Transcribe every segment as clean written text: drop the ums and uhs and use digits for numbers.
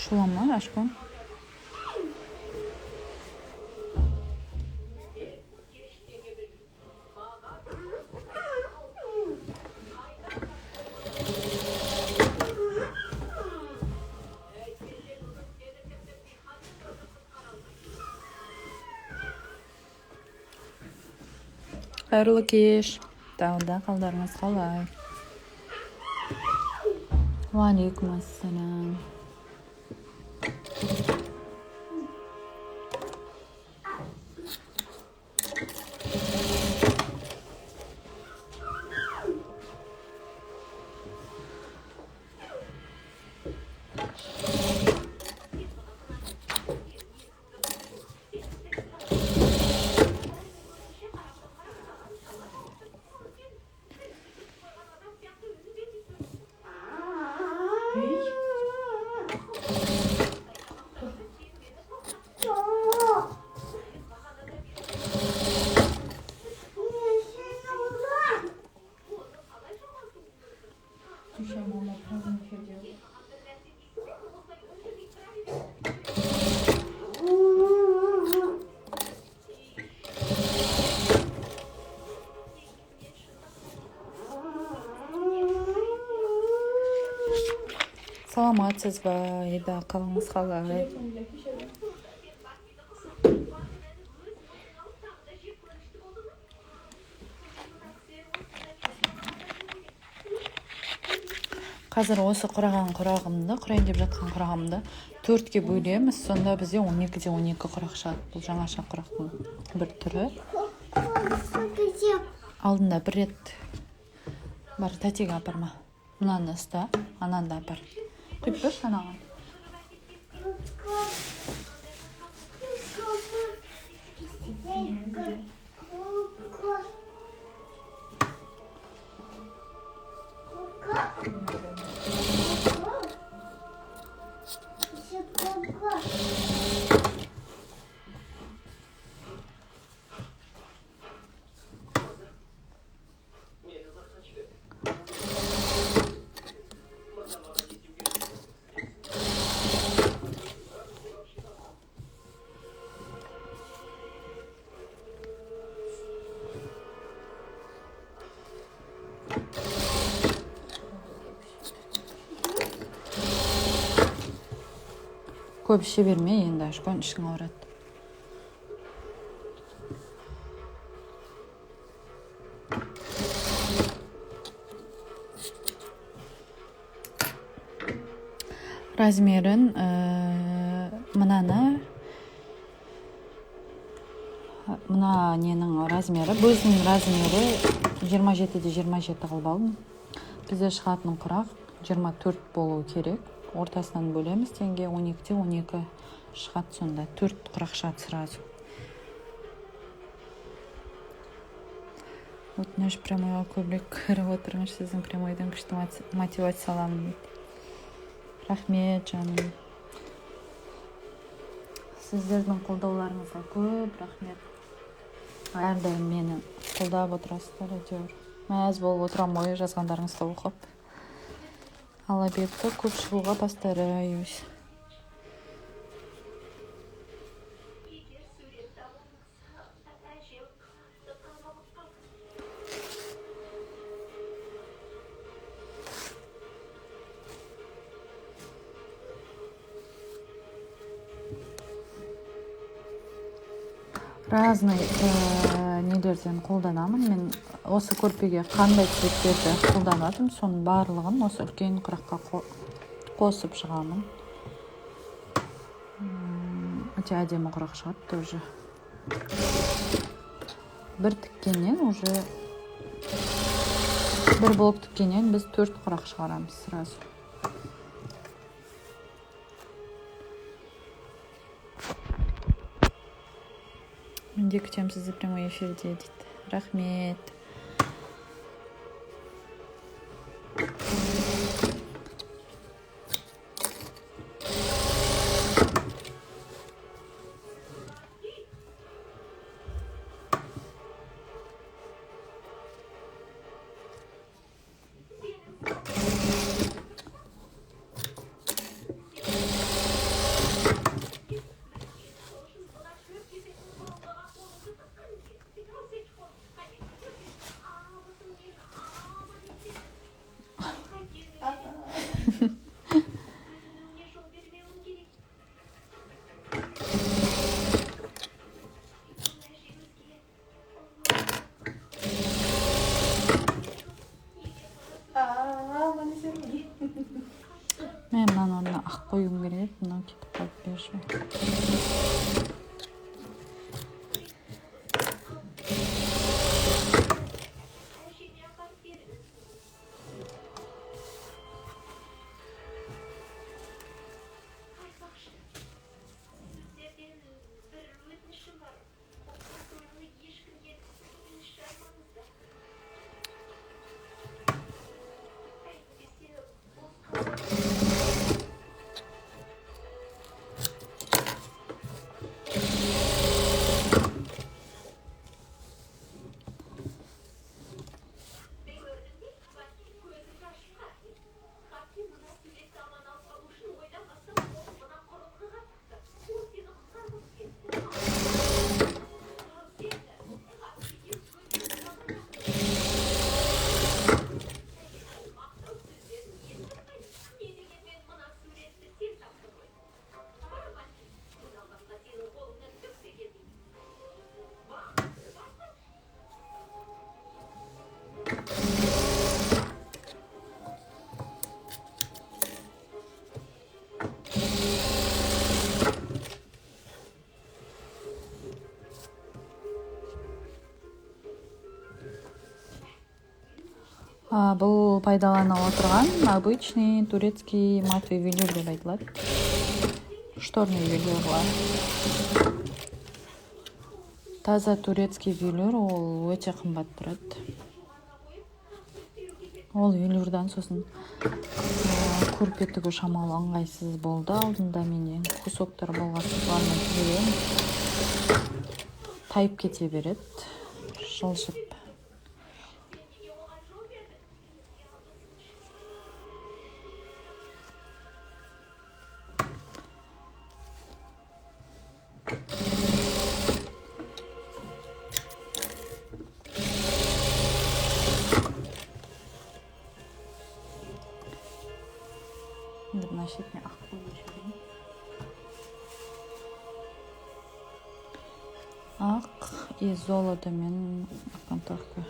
Шулама, ашкон. Қайырлы кеш. Тағы да қалдарыңыз қалай? Уалейкум ассалам. Саламатсыз ба? Еді қалыңыз қалай? Қазір осы құрайын деп жатқан құрағымды 4-ке бөлеміз. Сонда бізде 12-де 12 құрақ шығады. Бұл жаңаша құрақтың бір түрі. Алдында бір рет бар, тәтеге апарма. Мынаны ұста, ананда апар. Құйып бір санаған. Көп іше берме, енді ашкон ішің ауырады. Размерін мына ненің размері, бөзінің размері 27-де 27 қылып алдым. Бізде шығатының құрақ 24 болу керек. Ортасынан бөлеміз, теңге 12-де 12 шығат, сонда 4 құрақ шығат сразу. Өтініш прямойға көбірек кіріп отырыңыз, сіздің прямойдан күшті мотивация аламын дейді. Рахмет, жаным. Сіздердің қолдауларыңызға көп рахмет. Әрдайым мені қолдап отырасыздар, әйтеуір. Мәз болып отырам ой жазғандарыңызды оқып. Алабекті көп шығуға постараюсь. Разный нелерден қолданамын. Мен осы көрпеге қандай цветтерді қолданатым, соның барлығын осы үлкен құраққа қосып шығамын. Өте әдемі құрақ шығады тоже. Бір блок тіккеннен біз 4 құрақ шығарамыз сразу. Менде күтем сізді прямой эфирде дейді. Рахмет. қойғым келеді, мынау кетіп қалып берші. Бұл пайдалана отырған обычный турецкий матовый велюр деп айтылады. Шторный велюрлар. Таза турецкий велюр ол өте қымбат тұрады. Ол велюрдан сосын көрпе тігу шамалы ыңғайсыз болды. Алдында менен кусоктар болғасын бармен тігемін. Тайып кете береді. Жылжып. Мына шетіне ақ қойып жіберейін. Ақ и золотымен окантовка.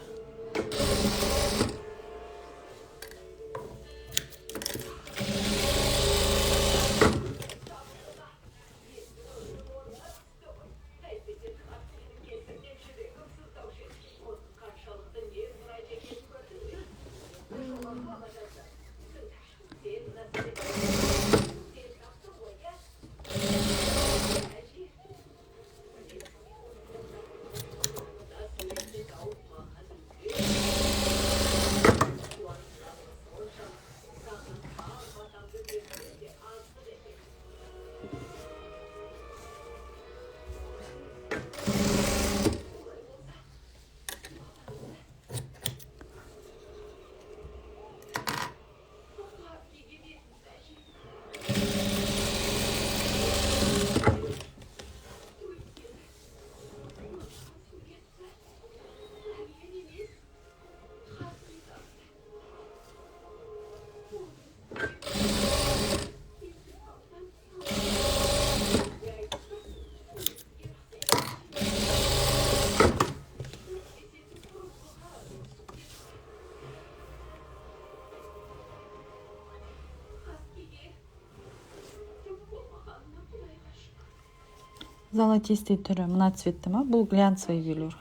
Золотистый түрі мына цветті ма? Бұл глянцевый велюр.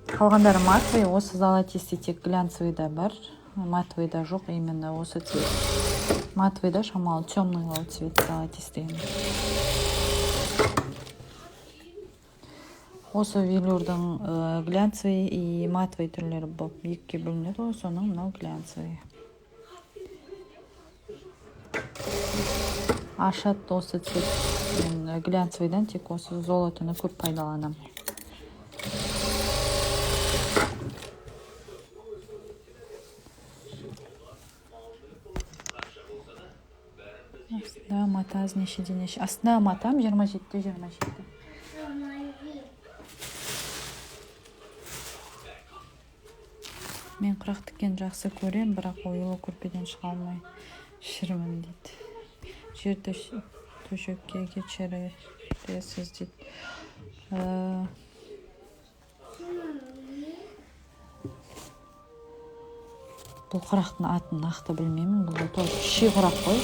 Қалғандары матовый, осы золотистый тек глянцевый да бар. Матовый да жоқ, именно осы цвет. Матовый да шамалы темный цвет золотистый. Осы велюрдің глянцевый и матовый түрлері болып екіге бөлінеді ғой, соның мынау глянцевый. Ашат осы цвет. Мен глянцевыйдан тек осы золотыны көп пайдаланам. Астында матаз нешеде неше. Астында матам 27-те 27. Мен құрақ тіккен жақсы көрем, бірақ ойлы көрпеден шыға алмай шірімін дейді. Жер төшекке кешіресіз дейді. Бұл құрақтың атын нақты білмеймін. Бұл ши құрақ қой.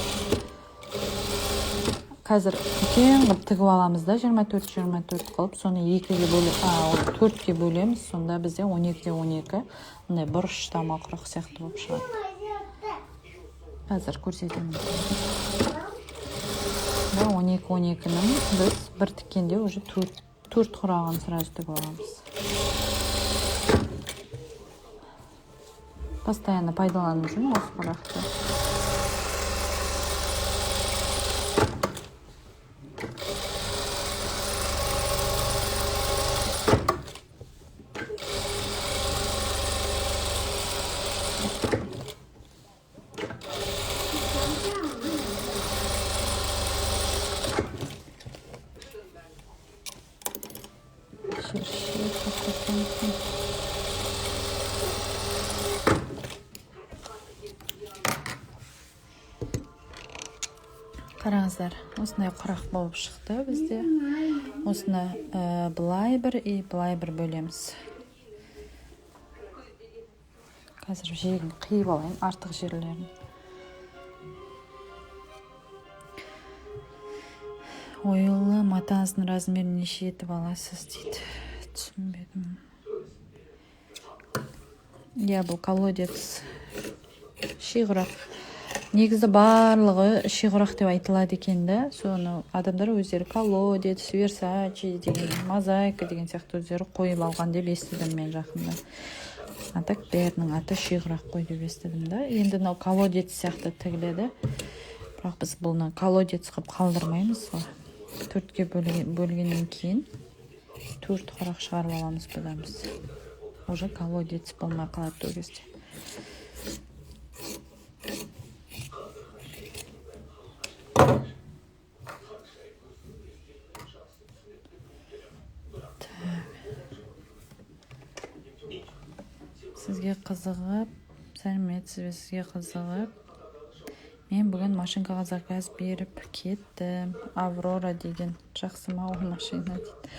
қазір үлкен қылып тігіп аламыз да 24-24 қылып, соны 2-ге бөліп, 4-ге бөлеміз, сонда бізде 12-де 12 мындай бұрыш тамақұрақ сияқты болып шығады. Қазір көрсетемін. 12-12-нің біз бір тіккенде уже 4 құрағын сразу тігіп аламыз. Постоянно пайдаланып жүрмін осы құрақты. Қараңыздар, осындай құрақ болып шықты бізде. Осыны былай бір и былай бір бөлеміз. Қазір жегін қиып алайын, артық жерлерін. Ойлы матаңыздың размерін неше етіп аласыз дейді. Түсінбедім. Бұл колодец шиғырақ. Негізі барлығы шиғырақ деп айтылады екенді. Соны адамдар өздері колодец, Versace деген, мозаика деген сияқты өздері қойып алған деп естідім мен жақында. Так бәрінің аты шиғырақ қой деп естідім да. Енді колодец сияқты тігіледі. Бірақ біз бұны колодец қып қалдырмаймыз ғой. 4-ге бөлгеннен кейін 4 құрақ шығарып аламыз бұдан біз. Уже колодец болмай қалады ол кезде. Сізге қызығып, сәлеметсіз, сізге қызығып, мен бүгін машинкаға заказ беріп кеттім. Аврора деген. Жақсы ма ол машина дейді.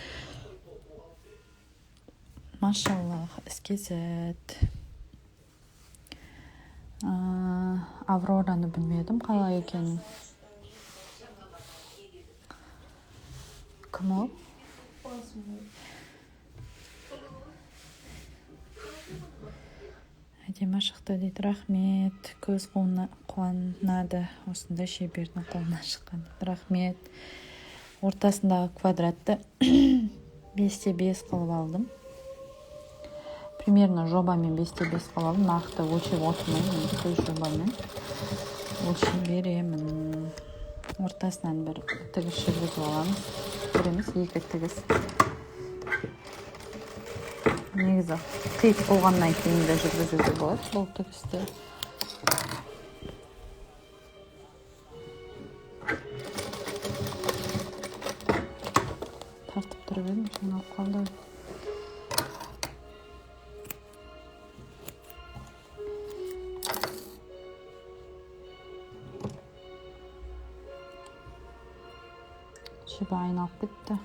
Машаллах, іске сәт. Аврораны білмедім, қалай екенін. Кім ол? Әдемі шықты дейді. Рахмет. Көз қуанады. Осында шебердің қолынан шыққан. Рахмет. Ортасындағы квадратты 5-те 5 қылып алдым. Примерно жобамен 5-те 5 қылып алдым. Нақты өлшеп отырмаймын. Көз жобамен өлшеп беремін. Ортасынан бір тігіс жүргізіп аламыз. Көреміз, 2 тігіс. Негізі қиып болғаннан кейін де жүргізуге болады бұл тігісті. Тартып тұрып едім, соны алып қалды. Жібі айналып кетті.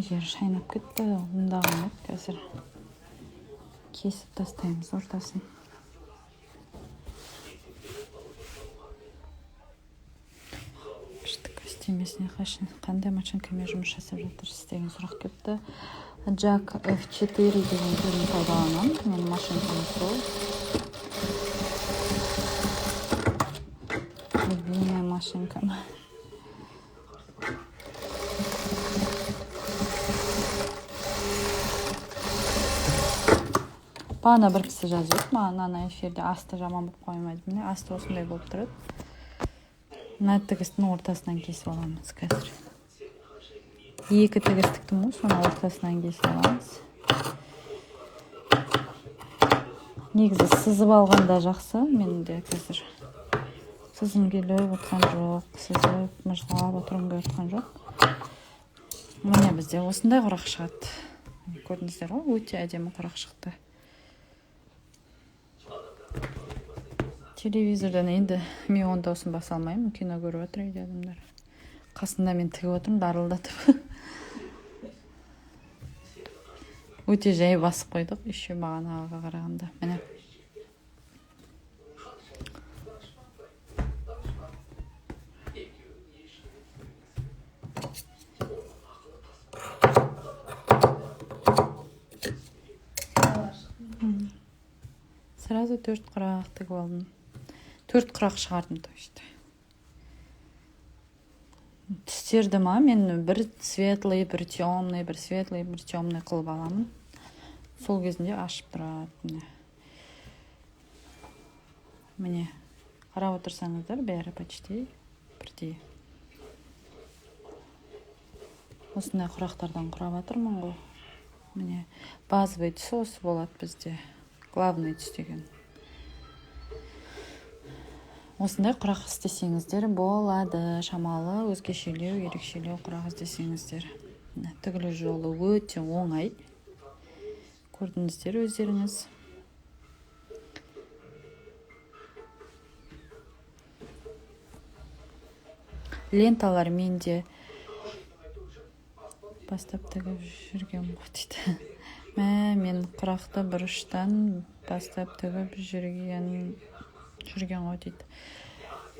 Жер шайнап кетті, ондағаны қазір кесіп тастаймыз ортасын. Костюмесіне қандай машинкамен жұмыс жасап жатырсыз деген сұрақ кетті. Jack F4 деген түрін пайдаланамын. Менің машинкам сол. Любимая машинкам. Бағана бір кісі жазып, маған эфирде асты жаман болып қоймайды. Міне асты осындай болып тұрады. Мына тігістің ортасынан кесіп аламыз қазір. 2 тігіс тіктім ғой, соны ортасынан кесіп аламыз. Негізі сызып алғанда жақсы, мен де қазір Сызым келіп отқан жоқ, сызып мыжғылап отырғым келіп отқан жоқ. Міне бізде осындай құрақ шығады. Көрдіңіздер ғой, өте әдемі құрақ шықты. Телевизордан енді мен оның дауысын баса алмаймын, кино көріп отыр үйде адамдар. Қасында мен тігіп отырмын, дарылдатып. Өте жай басып қойдық, еще бағанағыға қарағанда. Міне. Сразу 4 құрақ тігіп алдым. 4 құрақ шығардым, то есть. Түстерді ма, мен бір светлый, бір темный, бір светлый, бір темный қылып аламын. Сол кезінде ашып тұрады. Міне, қарап отырсаңыздар, бәрі почти бірдей. Осындай құрақтардан құрап жатырмын ғой. Міне, базовый түсі осы болады бізде. Главный түс деген. Осындай құрақ істесеңіздер болады. Шамалы, өзгешелеу, ерекшелеу құрақ істесеңіздер. Тігілу жолы өте оңай. Көрдіңіздер өздеріңіз. Ленталар менде бастап тігіп жүрген ғой дейді. Мен құрақты бұрыштан бастап тігіп жүрген ғой дейді.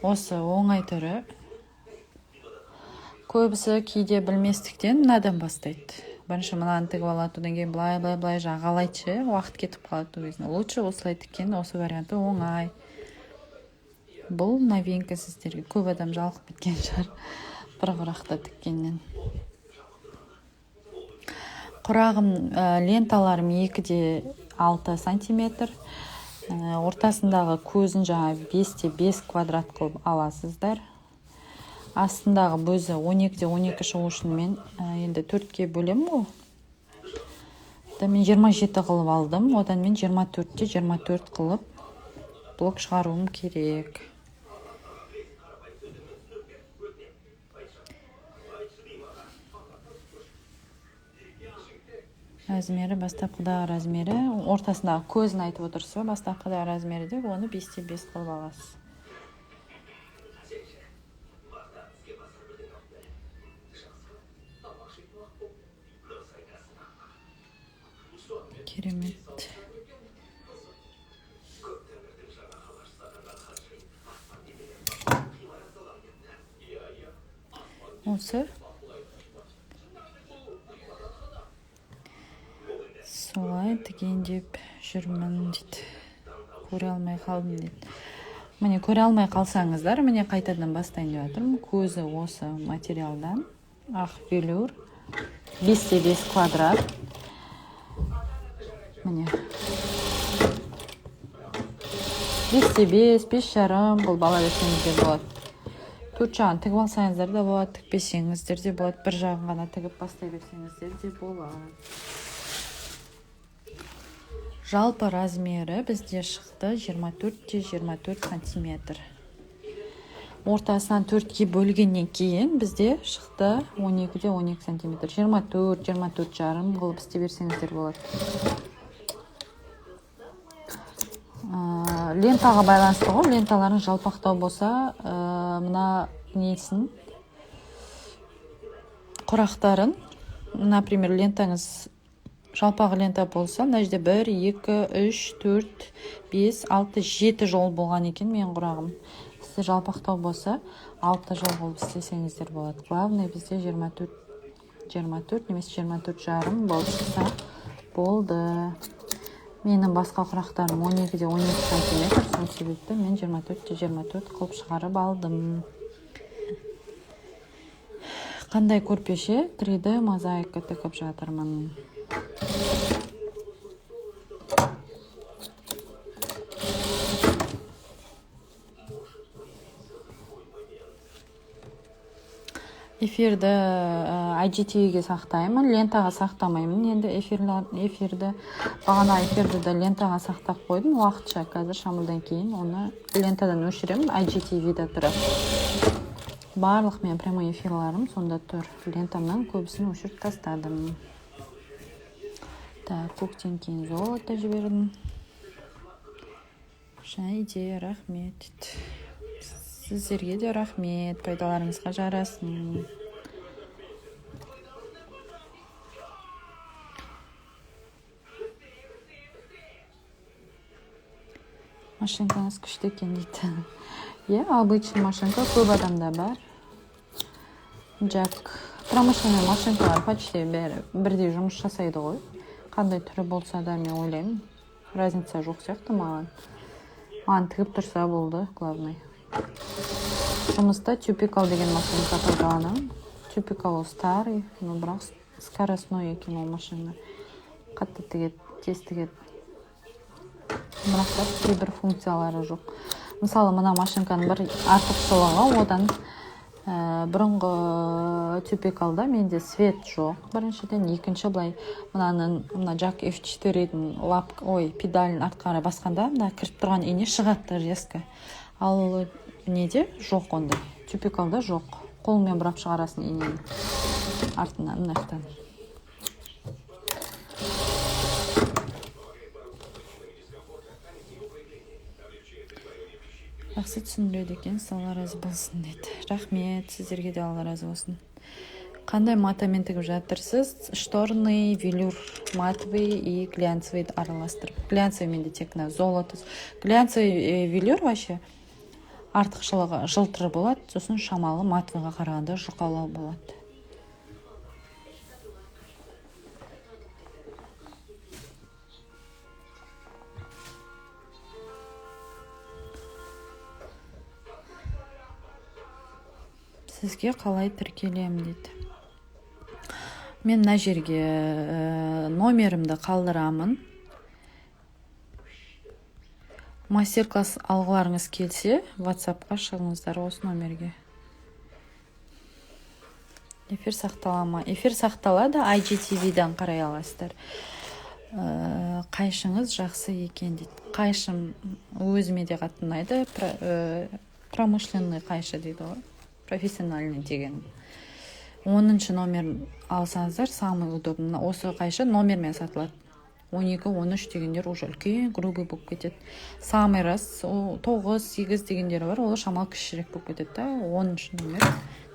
Осы оңай түрі. Көбісі кейде білместіктен мынадан бастайды. Бірінші мынаны тігіп алады, одан кейін былай жағалайшы, уақыт кетіп қалады өзіне. Лучше осылай тіккен, осы варианты оңай. Бұл новинка сіздерге. Көп адам жалқып кеткен шығар бір құрақта тіккеннен. Құрағым ленталарым 2-6 сантиметр. Ортасындағы көзін жаңа 5-5 квадрат қылып аласыздар. Астындағы бөзі 12-12 шығу үшін мен енді 4-ке бөлем ғой. Мен 27 қылып алдым. Одан мен 24-24 қылып блок шығаруым керек. Размері, бастапқыдағы размері, ортасындағы көзін айтып отырсыз ба, бастапқыдағы размері деп, оны 5-5 қылып аласыз. Керемет. Осы. Солай тіген деп жүрмін дейді. Көре алмай қалдым дейді. Міне көре алмай қалсаңыздар, міне қайтадан бастайын деп жатырмын. Көзі осы материалдан. Ақ велюр. 5-5 квадрат. Міне. 5-5, 5,5 бұл бала берсеңіздер болады. 4 жағын тігіп алсаңыздар да болады, тікпесеңіздер де болады. Бір жағын ғана тігіп бастай берсеңіздер де болады. Жалпы размері бізде шықты 24-24 сантиметр. Ортасынан 4-ке бөлгеннен кейін бізде шықты 12-12 сантиметр. 24-24 жарым қылып істей берсеңіздер болады. Лентаға байланысты ғой. Ленталарын жалпақтау болса, мына несін құрақтарын, например, лентаңыз жалпағы лента болса, мына жерде 1, 2, 3, 4, 5, 6, 7 жол болған екен мен құрағым. Сізде жалпақтау болса, 6 жол болып істесеңіздер болады. Главный бізде 24 немесе 24 жарым болып шықса болды. Менің басқа құрақтарым 12-12 сантиметр, сол себепті мен 24-24 қылып шығарып алдым. Қандай көрпеше 3D мозаика тігіп жатырмын. эфирді IGTV-ге сақтаймын, лентаға сақтамаймын. Енді эфирді бағана эфирді де лентаға сақтап қойдым. Уақытша қазір шамылдан кейін оны лентадан өшіремін, IGTV-де тұрады. Барлық мен прямой эфирларым сонда тұр. Лентамнан көбісін өшіріп тастадым. Так, көктен кейін золото жібердім. Шайде рахмет. Сіздерге де рахмет, пайдаларыңызға жарасын. Машинкаңыз күшті екен дейді. Обычный машинка көп адамда бар. Джак, промышленный машинкалар почти бірдей жұмыс жасайды ғой. Қандай түрі болса да мен ойлаймын. Разница жоқ сияқты маған. Маған тігіп тұрса болды, главный. Жұмыста тюпикал деген машинка пайдаланамын. Тюпикал старый, но бірақ скоростной екен ол машина. Қатты тігеді, тез тігеді. Бірақ кейбір функциялары жоқ. Мысалы, мына машинканың бір артықшылығы, одан бұрынғы тюпикалда менде свет жоқ. Біріншіден, екінші былай, мына Jack F4-дің педалін артқара басқанда, мына кіріп тұрған ине шығады резко. Ал неде жоқ ондай. Тюпикалда жоқ. Қолмен бұрап шығарасын инені артынан, мынақтан. Жақсы түсіндіреді екен, Алла разы болсын дейді. Рахмет, сіздерге де Алла разы болсын. Қандай матамен тігіп жатырсыз? Шторный, велюр матовый и глянцевый араластырып. Глянцевый менде тек на золото. Глянцевый велюр вообще артықшылығы жылтыр болады, сосын шамалы матовыйға қарағанда жұқалау болады. Сізге қалай тіркелем дейді. Мен мына жерге номерімді қалдырамын. Мастер-класс алғыларыңыз келсе, WhatsApp-қа шығыңыздар осы номерге. Эфир сақталама. Эфир сақталады, IGTV-дан қарай аласыздар. Қайшыңыз жақсы екен дейді. Қайшым өзіме де қатты ұнайды. Промышленный қайшы дейді ғой. Профессиональный деген. 10-шы номер алсаңыздар, самый удобный. Осы қайшы номермен сатылады. 12-13 дегендер уже үлкен, грубый болып кетеді. Самый раз 9-8 дегендері бар, ол шамал кішірек болып кетеді. 10-шы номер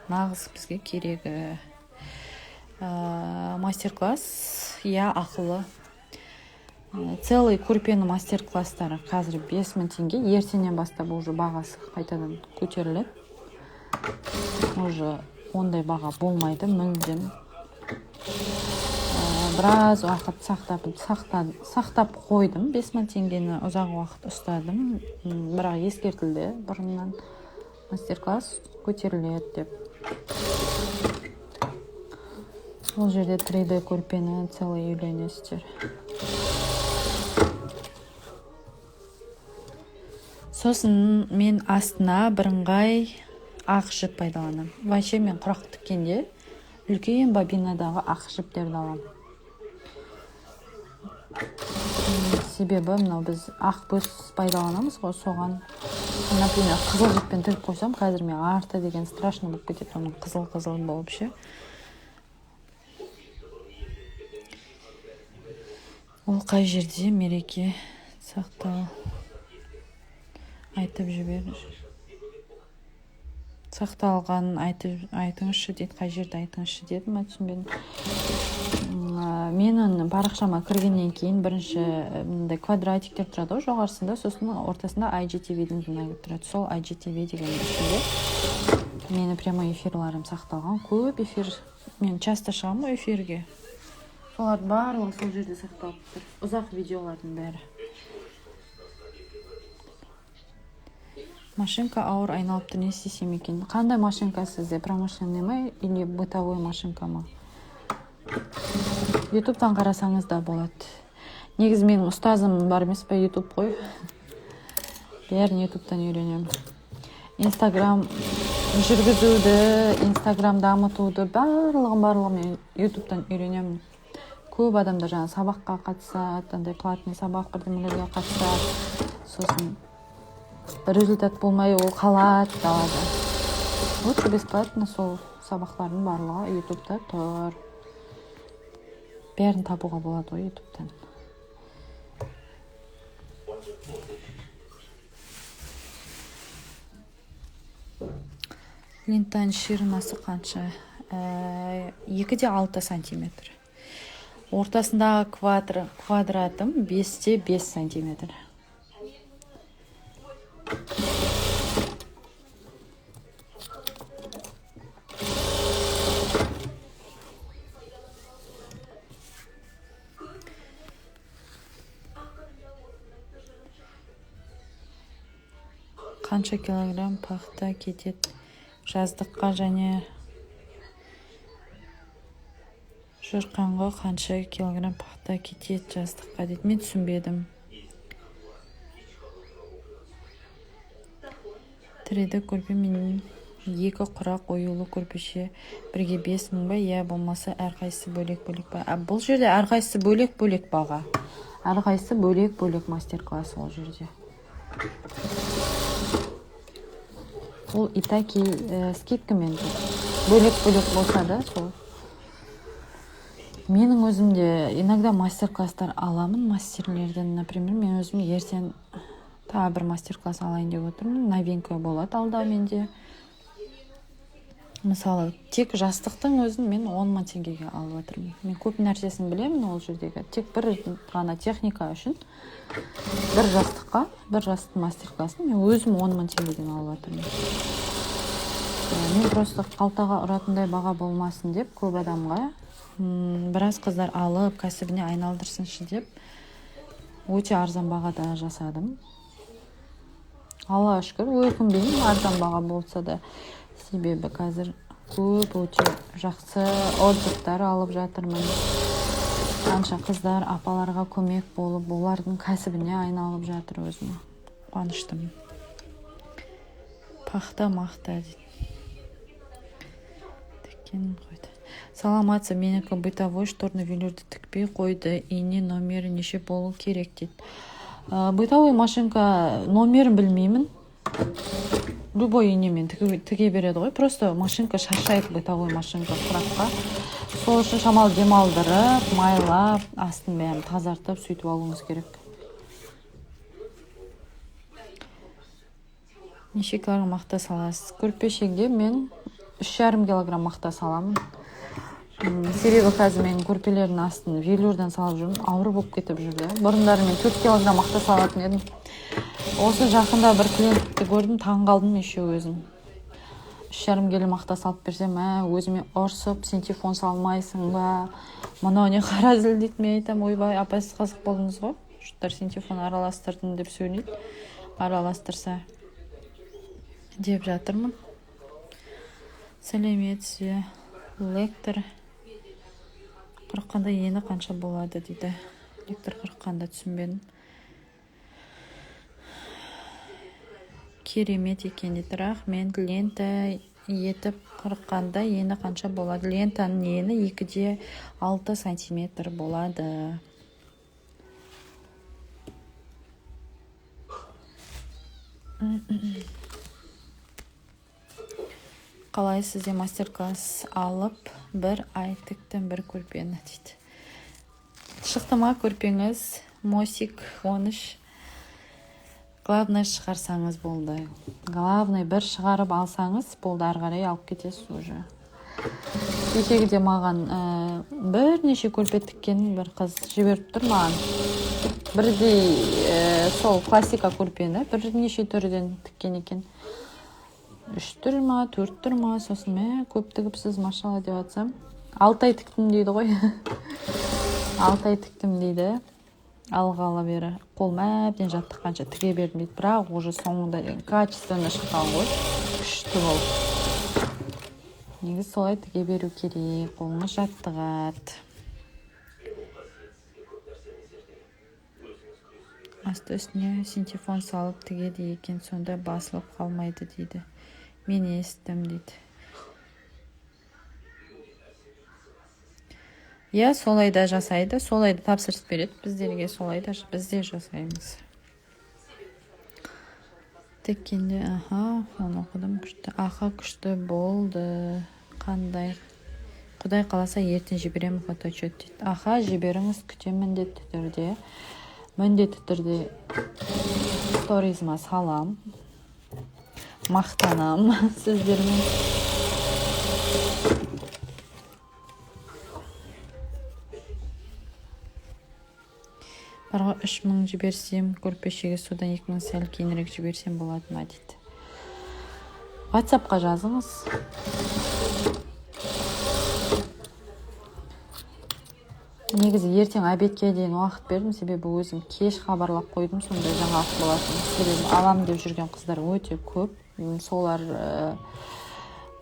нағыз бізге керегі. Мастер-класс, ақылы. Целый көрпені мастер-класстары қазір 5000 теңге. Ертеңнен бастап уже бағасы қайтадан көтеріледі. Уже ондай баға болмайды, мүлдем. Біраз уақыт сақтап қойдым. 5000 теңгені ұзақ уақыт ұстадым. Бірақ ескертілді бұрыннан. Мастер-класс көтеріледі деп. Ол жерде 3D көрпені целый үйленесіздер. Сосын мен астына бірыңғай ақ жіп пайдаланам. Вообще мен құрақ тіккенде үлкен бобинадағы ақ жіптерді аламын. Себебі мынау біз ақ бөз пайдаланамыз ғой, соған, например, қызыл жіппен тігіп қойсам, қазір мен арты деген страшно болып кетеді, оның қызыл болып ше. Ол қай жерде мереке сақтау айтып жіберіңіз. Сақталғанын айтыңызшы дейді, қай жерде айтыңызшы дедім, түсінбедім. Менің парақшама кіргеннен кейін бірінші квадратиктер тұрады ғой жоғарысында, сосын ортасында IGTV-дің жинағы тұрады. Сол IGTV деген ішінде мені прямой эфирларым сақталған. Көп эфир, мен часто шығам ғой эфирге. Солар барлығы сол жерде сақталып тұр. Ұзақ видеолардың бәрі. Машинка ауыр айналыпты, не істесем екен? Қандай машинка сізде? Промышленный ма или бытовой машинка ма? Ютубтан қарасаңыз да болады. Негіз менің ұстазым бар емес па, Ютуб қой. Бәрін Ютубтан үйренемін. Инстаграм жүргізуді, Инстаграм дамытуды барлығын мен ютубтан үйренемін. Көп адамдар жаңа сабаққа қатысады, андай платный сабақ бірдемелерге қатысады, сосын результат болмай ол қалады далада. Лучше бесплатно сол сабақтардың барлығы ютубта тұр. Бәрін табуға болады ғой ютубтан. Лентаның ширинасы қанша? 2-6 сантиметр. Ортасындағы квадратым 5-5 сантиметр. Қанша килограмм пахта кетеді жаздыққа және жұрқанға қанша килограмм пахта кетеді жаздыққа дейді. Мен түсінбедім. 3D көрпе мен 2 құрақ оюлы көрпеше бірге 5.000 ба, я болмаса әрқайсысы бөлек-бөлек ба? Бұл жерде әрқайсысы бөлек-бөлек баға. Әрқайсысы бөлек-бөлек мастер-класс ол жерде. Ол итаки скидкамен бөлек-бөлек болса да, сол. Менің өзімде иногда мастер-класстар аламын мастерлерден. Например, мен өзім ертең тағы бір мастер-класс алайын деп отырмын. Новинка болады алда менде. Мысалы, тек жастықтың өзін мен 10.000 теңгеге алып отырмын. Мен көп нәрсесін білемін ол жердегі. Тек бір ғана техника үшін, бір жастыққа, бір жастық мастер-классын мен өзім 10.000 теңгеден алып отырмын. Мен просто қалтаға ұратындай баға болмасын деп көп адамға біраз қыздар алып кәсібіне айналдырсыншы деп өте арзан бағада жасадым. Аллаға шүкір, өкінбеймін арзан баға болса да, себебі қазір көп өте жақсы отзывтар алып жатырмын. Қанша қыздар апаларға көмек болып, олардың кәсібіне айналып жатыр өзіме. Қуаныштымын. Пахта мақта дейді. Тіккен қойды. Саламатсыз, менікі бытовой шторный велюрді тікпей қойды. Ине номері неше болу керек дейді. Бытовой машинка номерін білмеймін. Любой инемен тіге береді ғой. Просто машинка шаршайды, бытовой машинка құраққа. Сол үшін шамалы демалдырып, майлап, астын бәрін тазартып, сөйтіп алуыңыз керек. Неше килограмм мақта саласыз? Көрпешеге мен 3,5 килограмм мақта саламын. Себебі қазір мен көрпелердің астын велюрдан салып жүрмін, ауыр болып кетіп жүрді. Бұрындары мен 4 килограмм мақта салатын едім. Осы жақында бір клиентті көрдім, таң қалдым еще өзім. 3,5 келі мақта салып берсем, өзіме ұрсып, синтефон салмайсың ба? Мынау не қара зіл дейді. Мен айтам, ойбай, апай сіз қызық болдыңыз ғой. Жұттар синтефон араластырдым деп сөйлейді. Араластырса деп жатырмын. Сәлеметсіз, лектор қырыққанда ені қанша болады дейді. Лектор қырыққанда түсінбедім. Керемет екен дейді. Рахмет, лента етіп қырыққанда ені қанша болады? Лентаның ені 2-6 сантиметр болады. Қалай сізде мастер-класс алып, бір ай тіктім бір көрпені дейді. Шықты ма көрпеңіз? Мосик 13. Главное шығарсаңыз болды. Главное бір шығарып алсаңыз болды, ары қарай алып кетесіз уже. Кешегіде маған бірнеше көрпе тіккен бір қыз жіберіп тұр маған. Бірдей сол классика көрпені бірнеше түрден тіккен екен. 3 түр ма, 4 түр ма, сосын көп тігіпсіз машалла деп атсам. 6 ай тіктім дейді ғой. 6 ай тіктім дейді. Алғалы бері қолым әбден жаттыққанша тіге бердім дейді. Бірақ уже соңында качественно шыққан ғой. Күшті болып. Негізі солай тіге беру керек. Қолыңыз жаттығады. Асты үстіне синтефон салып тігеді екен, сонда басылып қалмайды дейді. мен естім дейді. Иә, солай да жасайды, солай да тапсырыс береді біздерге, солай да бізде жасаймыз. Теккенде, оны оқыдым, күшті. Күшті болды. Қандай? Құдай қаласа ертең жіберемін фотоотчет дейді. Жіберіңіз, күтемін міндетті түрде. Міндетті түрде сторизіма салам. Мақтанам сіздермен. Барға 3000 жіберсем, көрпешеге судан 2000 сәл кейінірек жіберсем болады ма дейді. WhatsAppқа жазыңыз. Негізі ертең обедке дейін уақыт бердім, себебі өзім кеш хабарлап қойдым, сондай жаңалық болатын. Себебі алам деп жүрген қыздар өте көп. Солар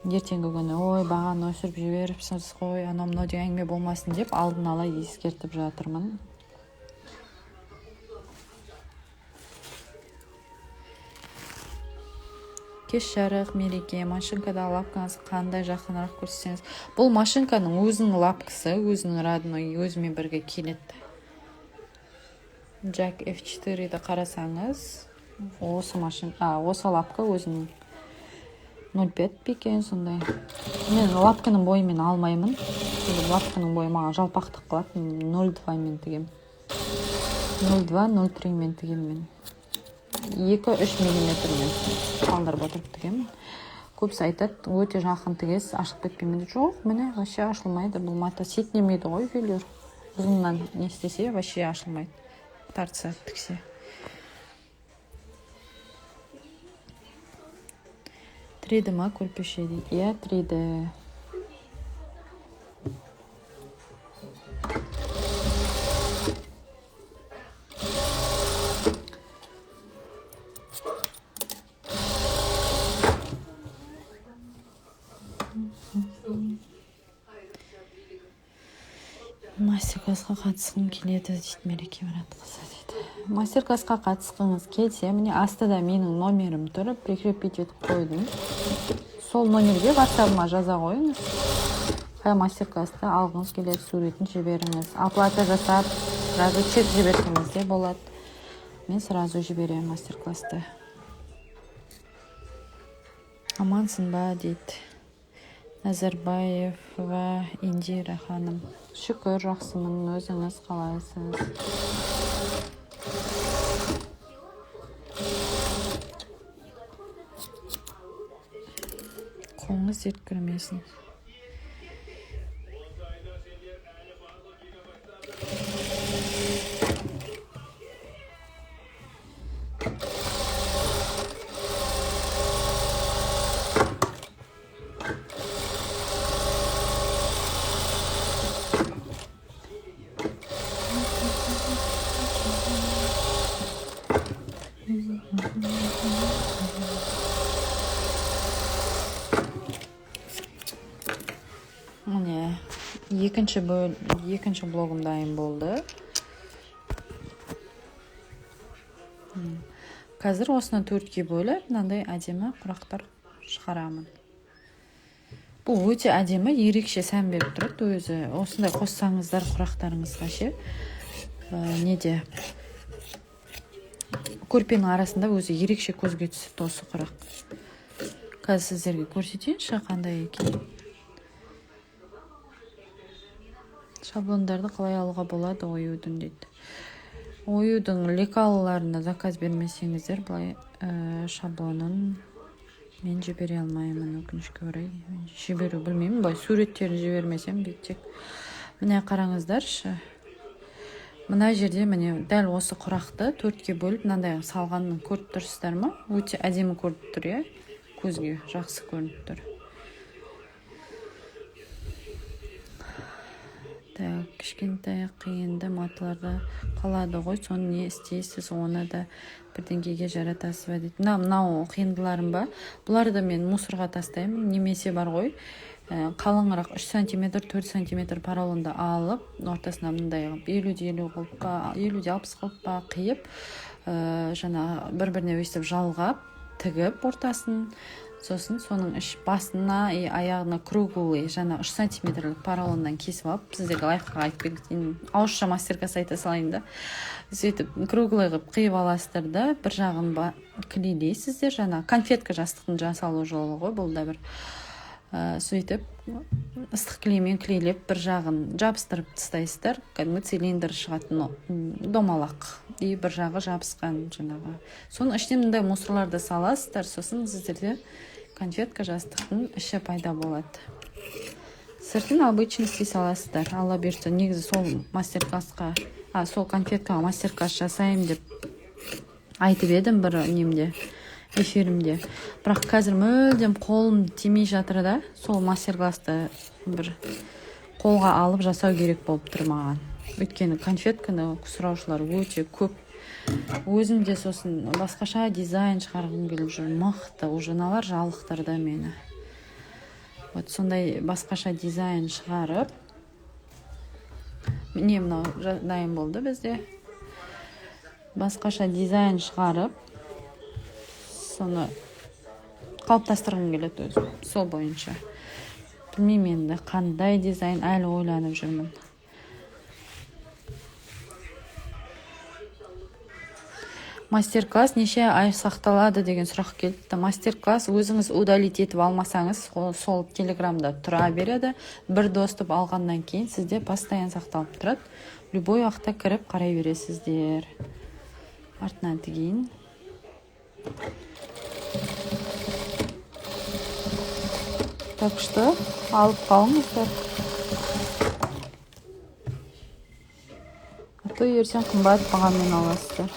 ертеңгі күні бағаны өсіріп жіберіпсіз ғой, анау-мынау деген әңгіме болмасын деп алдын ала ескертіп жатырмын. Кеш жарық, мереке, машинкада лапкаңыз қандай жақынырақ көрсеңіз. Бұл машинканың өзінің лапкасы, өзінің родной, өзімен бірге келеді. Jack F4-ді қарасаңыз, осы лапка өзінің 0,5 бекен сондай. Мен лапканың бойымен алмаймын. Лапканың бойы маған жалпақтық қылады. 0,2 мен тігем. 0,2-0,3 мен тігем мен. 2-3 миллиметрмен қалдырып отырып тігемін. Көбісі айтады, өте жақын тігесіз, ашық кетпеймін. Жоқ, міне, вообще ашылмайды. Бұл мата сетінемейді ғой, велюр. Ұзыннан не істесе, вообще ашылмайды. Тартса, тіксе. Тіреді ма көрпеше дейді? Иә, тіреді. Мастер-классқа қатысқым келеді дейді Мереке Мұратқызы дейді. Мастер-классқа қатысқыңыз келсе, міне астыда менің номерім тұр, прикрепить етіп қойдым. Сол номерге WhatsApp-ма жаза қойыңыз. Қай мастер-классты алғыңыз келеді, суретін жіберіңіз. Оплата жасап, сразу чек жіберсеңіз де болады. Мен сразу жіберемін мастер-классты. Амансың ба дейді. Назарбаева Индира ханым. Шүкір, жақсымын, өзіңіз қалайсыз? Қолыңыз зерт көрмесін. Міне, екінші блогым дайын болды. Қазір осыны 4-ке бөліп, мынандай әдемі құрақтар шығарамын. Бұл өте әдемі, ерекше сән беріп тұрады өзі. Осындай қоссаңыздар құрақтарыңызға ше. Неде? Көрпенің арасында өзі ерекше көзге түсіп осы құрақ. Қазір сіздерге көрсетейінші қандай екен. Шаблондарды қалай алуға болады оюдың дейді. Оюдың лекалыларына заказ бермесеңіздер, былай шаблонын мен жібере алмаймын, өкінішке орай. Жіберу білмеймін, былай суреттерін жібермесем тек. Міне қараңыздаршы. Мына жерде міне дәл осы құрақты 4-ке бөліп, мынандай салғанын көріп тұрсыздар ма? Өте әдемі көріп тұр, иә? Көзге жақсы көрініп тұр. Кішкентай қиынды матыларда қалады ғой, соны не істейсіз, оны да бірдеңгеге жаратасыз ба дейді. Мынау қиындыларым ба? Бұларды мен мусорға тастаймын, немесе бар ғой, қалыңырақ 3 см, 4 см поролонды алып, ортасына мындай 50-50 қылып па, 50-60 қылып па қиып, жаңа бір-біріне өстіп жалғап, тігіп ортасын, сосын соның басына и аяғына круглый жаңа 3 сантиметрлік поролондан кесіп алып, сіздерге лайфхак айтып кетейін, ауызша мастер-класс айта салайын да. Сөйтіп круглый қылып қиып аласыздар да, бір жағын клейлейсіздер, жаңа конфетка жастықтың жасалу жолы ғой, бұл да бір. Сөйтіп ыстық клеймен клейлеп бір жағын жабыстырып тастайсыздар, кәдімгі цилиндр шығатын домалақ, и бір жағы жабысқан жаңағы. Соның ішіне мындай мусорларды саласыздар, сосын сіздерде конфетка жастықтың іші пайда болады. Сыртын обычный істей саласыздар. Алла бұйыртса, негізі сол мастер-классқа, сол конфеткаға мастер-класс жасайым деп айтып едім бір немде, эфирімде. Бірақ қазір мүлдем қолым тимей жатыр да, сол мастер-классты бір қолға алып жасау керек болып тұр маған. Өйткені конфетканы сұраушылар өте көп. Өзім де сосын басқаша дизайн шығарғым келіп жүр. Мықты, ұжыналар жалықтырды мені. Вот сондай басқаша дизайн шығарып, міне мынау дайын болды бізде. Басқаша дизайн шығарып, соны қалыптастырғым келеді өзім, сол бойынша. Білмеймін енді қандай дизайн, әлі ойланып жүрмін. Мастер-класс неше ай сақталады деген сұрақ келді. Мастер-класс өзіңіз удалить етіп алмасаңыз, сол телеграмда тұра береді. Бір доступ алғаннан кейін сізде постоянно сақталып тұрады. Любой уақытта кіріп қарай бересіздер. Артынан тігейін. Так что алып қалыңыздар. А то ертең қымбат бағамен аласыздар.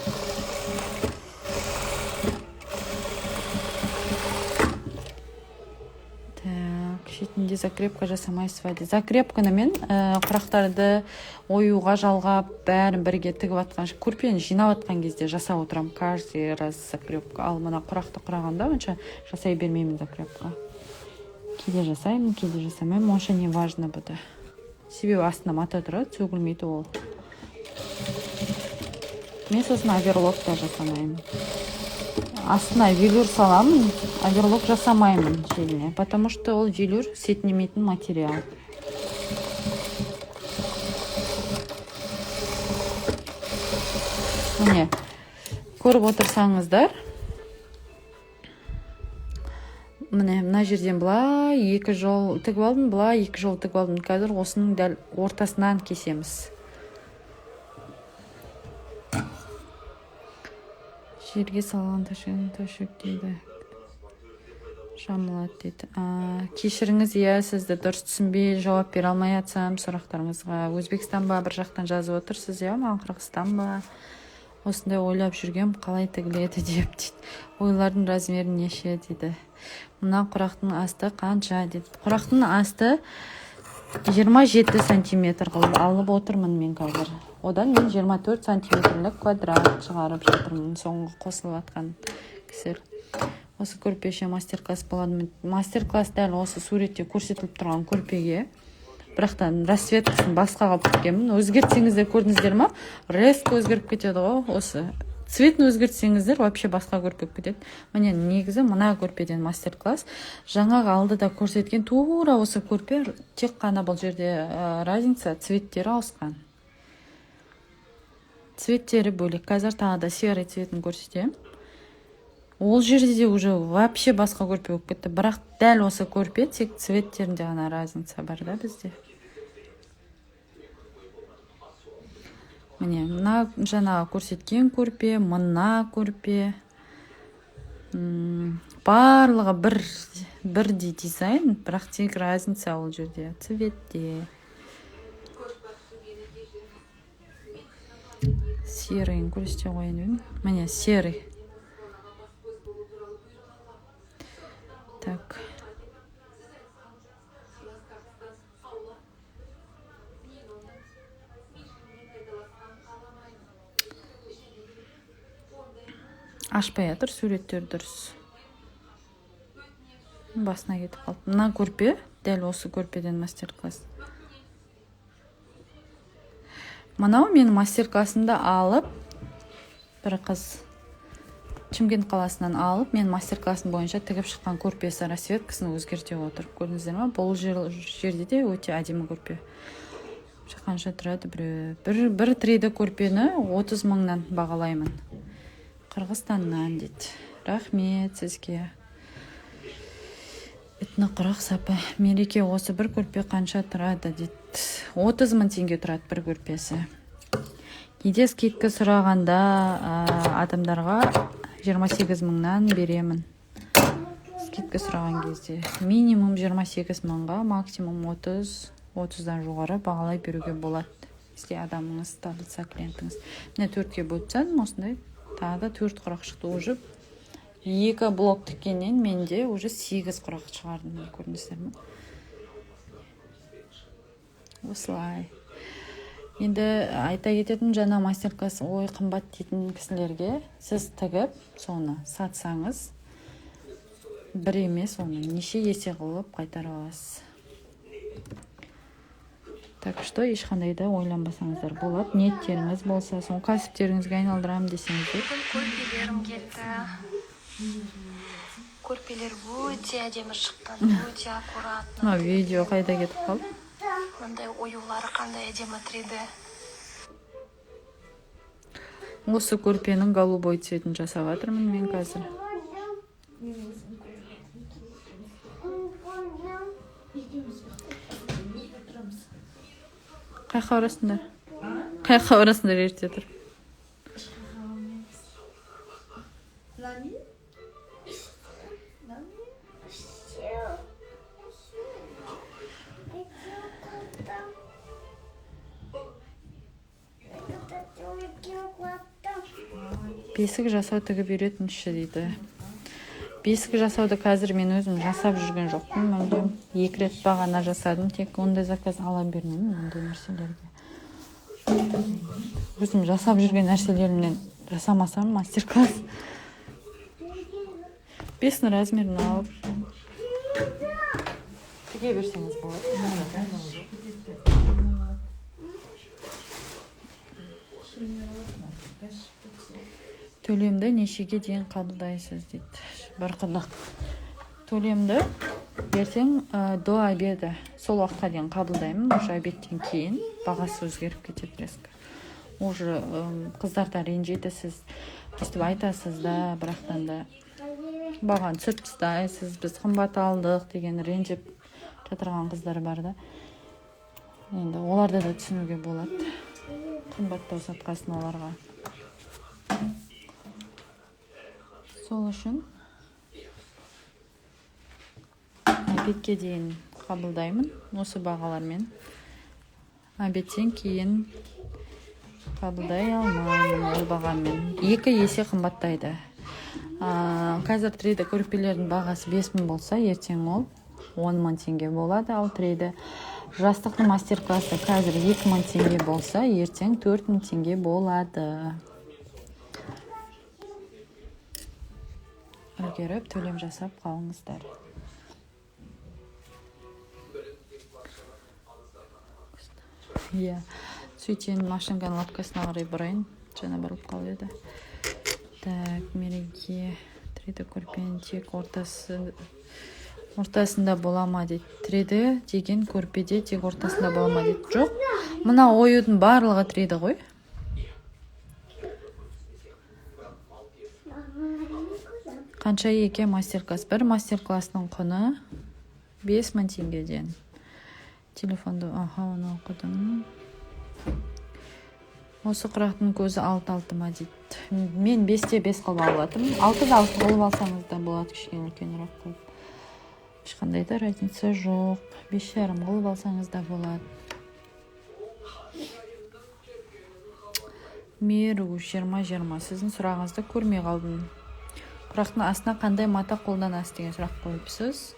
Шетінде закрепка жасамайсыз ба? Закрепканы мен құрақтарды оюға жалғап, бәрін бірге тігіп атқан, көрпені жинап атқан кезде жасап отырам. Каждый раз закрепка. Ал мына құрақты құрағанда онша жасай бермеймін закрепка. Кейде жасаймын, кейде жасамаймын. Онша не важно бұда. Себебі астына мата тұрады, сөгілмейді ол. Мен сосын оверлок та жасамаймын. Астына велюр саламын, оверлок жасамаймын желіне, потому что ол велюр сетінемейтін материал. Міне, көріп отырсаңыздар, міне, мына жерден бұлай 2 жол тігіп алдым, бұлай 2 жол тігіп алдым. Қазір осының дәл ортасынан кесеміз. Жерге салған төшек дейді. Жамылады дейді. Кешіріңіз, сізді дұрыс түсінбей жауап бере алмай атсам сұрақтарыңызға. Өзбекстан ба бір жақтан жазып отырсыз, маған Қырғызстан ба? Осындай ойлап жүргем, қалай тігіледі деп дейді. Ойлардың размері неше дейді. Мына құрақтың асты қанша дейді. Құрақтың асты 27 сантиметр қылып алып отырмын мен қазір. Одан мен 24 сантиметрлік квадрат шығарып жатырмын. Соңғы қосылып атқан кісер. Осы көрпеше мастер-класс болады. Мастер-класс дәл осы суретте көрсетіліп тұрған көрпеге. Бірақтан расцветкасын басқаға бүткенмін. Өзгертсеңіздер көрдіңіздер ма? Резко өзгеріп кетеді ғой. Осы цветін өзгертсеңіздер вообще басқа көрпе кетеді. Міне негізі мына көрпеден мастер-класс. Жаңағы алдыда көрсеткен тура осы көрпе, тек қана бұл жерде разница цветтері ауысқан. Цветтері бөлек. Қазір тағы да серый цветін көрсетемін. Ол жерде де уже вообще басқа көрпе болып кетті. Бірақ дәл осы көрпе тек цветтерінде ғана разница бар да бізде. Міне, мына жаңа көрсеткен көрпе, мына көрпе. Барлығы бірдей дизайн, бірақ тек разница ол жерде. Цветте. Серыйын көрсете қойын. Міне, серый. Так. Ашпай атыр, суреттер дұрыс. Басына кетіп қалды. Мына көрпе, дәл осы көрпеден мастер-класс. Мынау мен мастер-классында алып, бір қыз Шымкент қаласынан алып, мен мастер-классын бойынша тігіп шыққан көрпесі расцветкасын өзгерте отыр. Көрдіңіздер ме? Бұл жерде де өте әдемі көрпе. Қанша тұрады бір 3D көрпені 30 мыңнан бағалаймын. Қырғызстаннан дейді. Рахмет сізге. Этно құрақ сапа. Мереке, осы бір көрпе қанша тұрады дейді. 30 мың теңге тұрады бір көрпесі. Кейде скидка сұрағанда адамдарға 28 мыңнан беремін. Скидка сұраған кезде минимум 28 мыңға, максимум 30-дан жоғары бағалай беруге болады. Если адамыңыз табылса, клиентіңіз. Міне 4-ке бөлсем, осындай тағы да 4 құрақ шықты. Уже 2 блок тіккеннен менде уже 8 құрақ шығардым. Көрдіңіздер ме? Осылай. Енді айта кететін жаңа мастер-класс ой қымбат дейтін кісілерге сіз тігіп, соны сатсаңыз, бір емес, оны неше есе қылып қайтара аласыз. Так что ешқандай да ойланбасаңыздар болады. Ниеттеріңіз болса, соң кәсіптеріңізге айналдырам десеңіздер. Көрпелерім кетті. Көрпелер өте әдемі шыққан, өте аккуратно. Видео қайда кетіп қалды? Мындай оюлары қандай әдемі 3D. Осы көрпенің голубой цветін жасап жатырмын мен қазір. Қайқа орасындар? Қайқа орасындар ерте тұр. Бесік жасау тігіп үйретіңізші дейді. Бесік жасауды қазір мен өзім жасап жүрген жоқпын. Мүлдем 2 рет бағана жасадым. Тек ондай заказ ала бермеймін ондай нәрселерге. Өзім жасап жүрген нәрселерімнен жасамасам мастер-класс. 5 размерін алып тіге берсеңіз болады. Төлемді нешеге дейін қабылдайсыз дейді. Бір қыдық. Төлемді ертең до обеда сол уақытқа дейін қабылдаймын. Уже обедтен кейін бағасы өзгеріп кетеді резко. Уже қыздарда ренжиді, сіз өстіп айтасыз да, бірақтан да бағаны түсіріп тастайсыз, біз қымбат алдық деген ренжіп жатырған қыздар бар да. Енді оларды да түсінуге болады. Қымбаттау сатқасын оларға. Сол үшін обедке дейін қабылдаймын осы бағалармен. Обедтен кейін қабылдай алмаймын ол бағамен. 2 есе қымбаттайды. Қазір 3D көрпелердің бағасы 5 мың болса, ертең ол 10 мың теңге болады. Ал 3D жастықтың мастер-классы қазір 2 мың теңге болса, ертең 4 мың теңге болады. Үлгеріп, төлем жасап қалыңыздар. Сөйтен машинканың лапкасына қарай бұрайын. Жаңа барылып қалып еді. Так, мереке 3D көрпенің тек ортасында бола ма дейді. 3D деген көрпеде тек ортасында бола ма дейді. Жоқ, мына оюдың барлығы 3D ғой. Қанша екен мастер-класс? Бір мастер-классының құны 5 мың теңгеден. Телефонды, оны оқыдым. Осы құрақтың көзі 6 ма дейді. Мен 5-те 5 қылып алатым. 6-да 6 қылып алсаңыз да болады, кішкене үлкенірек қылып. Ешқандай да разница жоқ. 5,5 қылып алсаңыз да болады. Меру 20-20. Сіздің сұрағыңызды көрмей қалдым. Құрақтың астына қандай мата қолданасыз деген сұрақ қойыпсыз.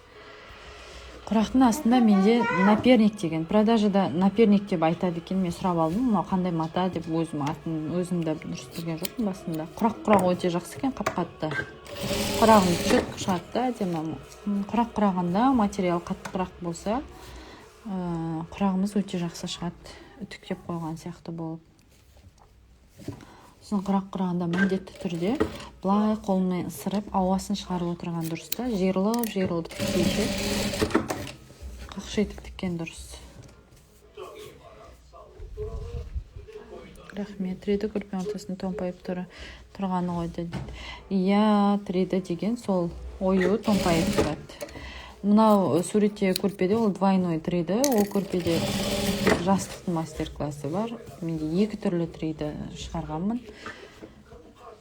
Құрақтың астында менде наперник деген. Продажада наперник деп айтады екен. Мен сұрап алдым, мынау қандай мата деп өзімді дұрыс білген жоқпын басында. Құрақ өте жақсы екен, қап-қатты. Құрағым четко шығады әдемі. Құрақ құрағанда материал қатты құрақ болса, құрағымыз өте жақсы шығады. Үтіктеп қойған сияқты болып. сосын құрақ құрағанда міндетті түрде былай қолмен ысырып ауасын шығарып отырған дұрыс та, жиырылып тікпейше қақшайтып тіккен дұрыс. Рахмет. 3D көрпенің ортасында томпайып тұрғаны ғой дейді. Иә, 3D деген сол ою томпайып тұрады. Мынау суретте көрпеде ол двойной 3D, ол көрпеде жастықтың мастер-классы бар. Менде 2 түрлі 3D шығарғанмын.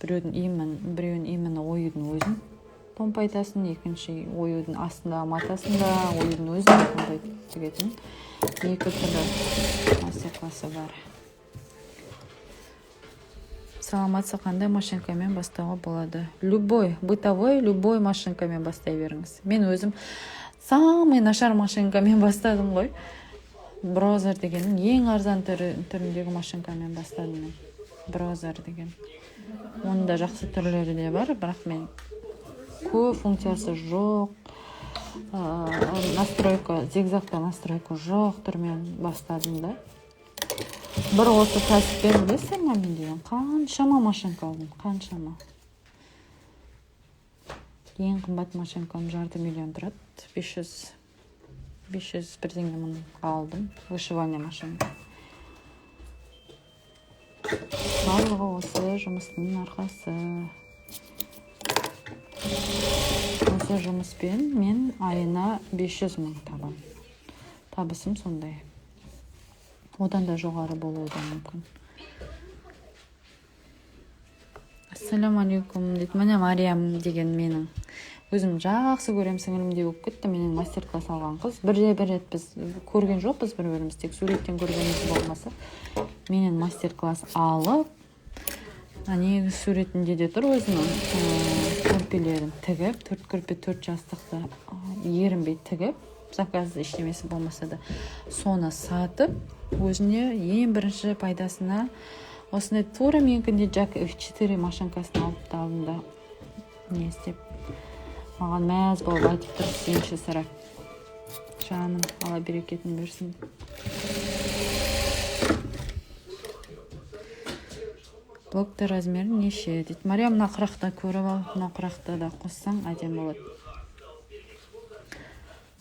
Біреуін именно оюдың өзін томпайтасын, екінші оюдың астында матасында оюдың өзін томпайтын 2 түрлі мастер-классы бар. Саламатса қандай машинкамен бастауға болады? Любой машинкамен бастай беріңіз. Мен өзім самый нашар машинкамен бастадым ғой. Browser дегеннің ең арзан түріндегі машинкамен бастадым мен. Browser деген. Оның да жақсы түрлері де бар, бірақ мен көп функциясы жоқ, зигзагта настройка жоқ түрмен бастадым да. Бір осы кәсіппен білесің мен деген қаншама машинка алдым, қаншама. Ең қымбат машинкам 500 000 тұрады. 500 бірдеңе мың алдым. Вышивание машинка. Барлығы осы жұмыстың арқасы. Осы жұмыспен мен айына 500 000 табам. Табысым сондай. Одан да жоғары болуы да мүмкін. Ассаламу алейкум дейді. Міне Мариям деген менің өзім жақсы көрем сіңілімдей болып кетті. Менің мастер-класс алған қыз. Бір рет біз көрген жоқпыз бір-біріміз, тек суреттен көргеніміз болмаса. Менен мастер-класс алып, негізі суретінде де тұр өзінің көрпелерін тігіп, 4 көрпе 4 жастықты ерінбей тігіп, заказы ештемесі болмаса да соны сатып, өзіне ең бірінші пайдасына осындай тура менікінде Jack F4 машинкасын алып талдым да не істеп маған мәз болып айтып тұр, сенші сірә жаным, Алла берекетін берсін. Блокты размері неше дейді. Мариям, мына құрақты көріп ал, мына құрақты да қоссаң әдем болады.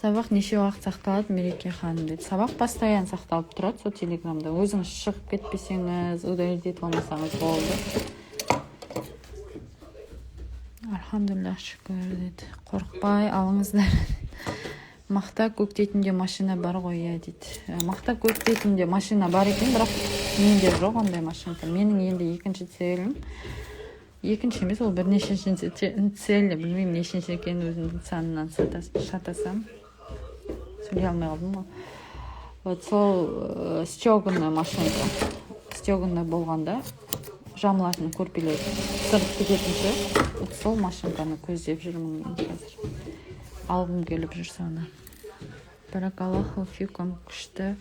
Сабақ неше уақыт сақталады, Мереке ханым дейді. Сабақ постоянно сақталып тұрады, сол телеграмда. Өзіңіз шығып кетпесеңіз, удалить етіп алмасаңыз болды. Альхамдулилlah, шүкір дейді. Қорықпай алыңыздар. Мақта көктейтінде машина бар ғой, иә дейді. Мақта көктейтінде машина бар екен, бірақ менде жоқ ондай машинка. Менің енді екінші целім. Екінші емес, ол бірнешінші целі, білмеймін нешінші екен өзімдің санынан шатасам. Сөйлей алмай қалдым ғой. Вот сол стеганый машинка. Стеганый болғанда жамылатын көрпелер сырып кететінші. Сол машинканы көздеп жүрмін қазір. Алғым келіп жүр соны. Баракаллаху фикум, күшті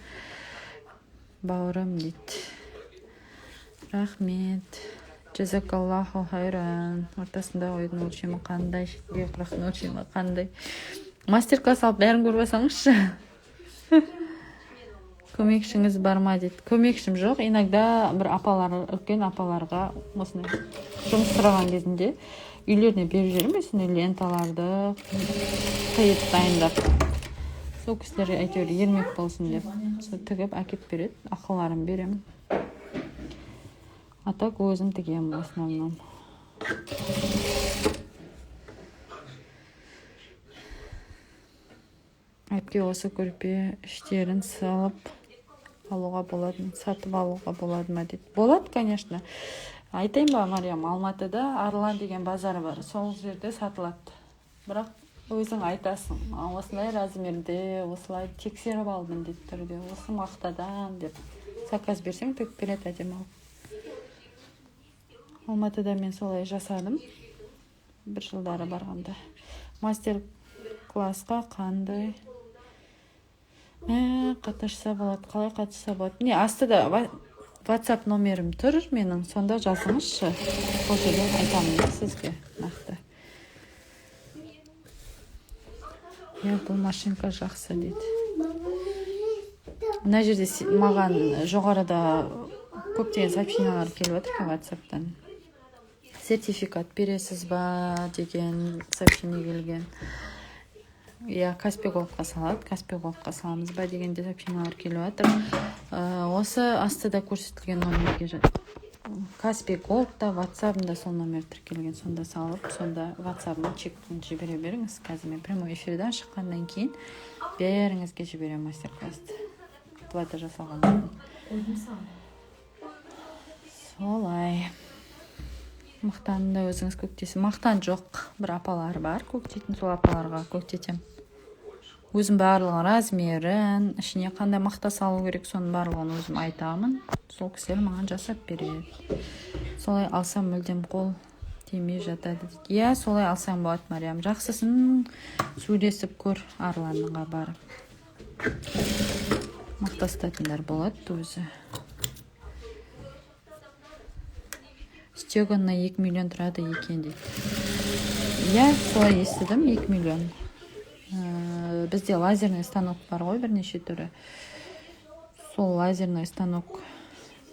бауырым дейді. Рахмет. Джазакаллаху хайран. Ортасында ойдың өлшемі қандай, шетке құрақтың өлшемі қандай. Мастер-класс алып бәрін көріп алсаңызшы. Көмекшіңіз бар ма дейді. Көмекшім жоқ. Иногда бір үлкен апаларға осындай жұмыс сұраған кезінде үйлеріне беріп жүрмін, осындай ленталарды қиып дайындап. Сол кісілерге әйтеуір ермек болсын деп тігіп әкеп береді, ақыларын беремін. А так өзім тігемін в основном. Әпке осы көрпе іштерін салып алуға болады, сатып алуға болады ма дейді. Болады, конечно. Айтайын ба, Мариям, Алматыда Арлан деген базар бар. Сол жерде сатылады. Бірақ өзің айтасың, осындай размерде, осылай тексеріп алдым дейді түрде. Осы мақтадан деп заказ берсең тігіп береді әдемі алып. Алматыда мен солай жасадым. Бір жылдары барғанда. Мастер-классқа қандай қатысса болады, қалай қатысса болады. Не, астыда WhatsApp номерім тұр менің, сонда жазыңызшы. Сол жерден айтамын сізге нақты. Бұл машинка жақсы дейді. Мына жерде маған жоғарыда көптеген сообщениялар келіп жатыр екен WhatsApp-тан. Сертификат бересіз ба деген сообщение келген. Я Каспий Голдқа салады, Каспий Голдқа саламыз ба дегенде сообщениялар келіп жатыр. Осы астыда көрсетілген номерге Каспий Голдта, WhatsApp-да сол номер тіркелген. Сонда салып, сонда WhatsApp-ма чекін жібере беріңіз. Қазір мен прямой эфирден шыққаннан кейін бәріңізге жібере мастер-классты. Плата жасалған. Солай. Мақтанды өзіңіз көктесін. Мақтан жоқ, бір апалар бар, көктейтін, сол апаларға көктетем. Өзім барлығын размерін, ішіне қандай мақта салу керек, соның барлығын өзім айтамын. Сол кісілер маған жасап береді. Солай алсам мүлдем қол тимей жатады. Иә, солай алсаң болады, Мариям. Жақсысын сөйлесіп көр Арланға барып. Мақтастатындар болады өзі. Стегана 2 миллион тұрады екен дейді. Иә, солай естідім, 2 миллион. Бізде лазерный станок бар ғой, бірнеше түрі. Сол лазерный станок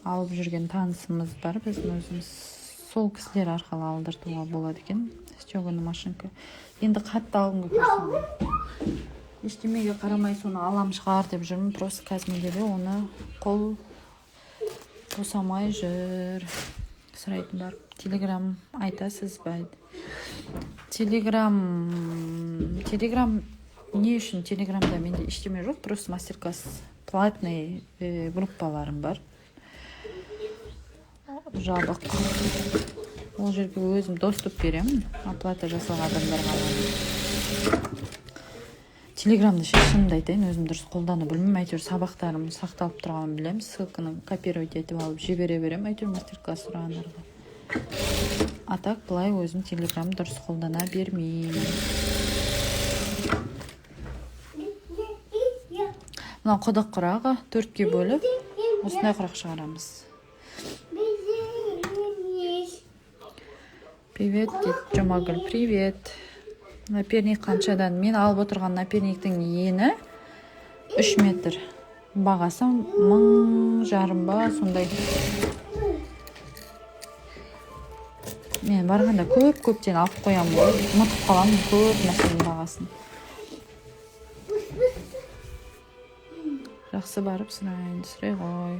алып жүрген танысымыз бар, біздің өзіміз. Сол кісілер арқылы алдыртуға болады екен. Стегана машинка. Енді қатты алғым көрсін. Ештемеге қарамай соны алам шығар деп жүрмін. Просто қазір оны қол босамай жүр. Сұрайтын бар. Телеграм айтасыз ба? Телеграм не үшін? Телеграмда менде ештеме жоқ. Просто мастер-класс платный группаларым бар. Жабық. Ол жерге өзім доступ беремін. Оплата жасалған адамдарға. Телеграмды шынымды айтайын, өзім дұрыс қолдана білмеймін. Әйтеуір сабақтарым сақталып тұрғанын білемін. Ссылканы копировать етіп алып жібере беремін. Әйтеуір мастер-класс сұрағандарға. А так былай өзім Телеграм дұрыс қолдана бермеймін. Мына құдық құрағы 4-ке бөліп, осындай құрақ шығарамыз. Привет, дейді Жомагүл, привет. Наперник қаншадан? Мен алып отырған наперниктің ені 3 метр. Бағасы 1500 ба, сондай. Мен барғанда көптен алып қоямын ғой. Ұмытып қаламын көп нәрсенің бағасын. Жақсы барып сұрай ғой.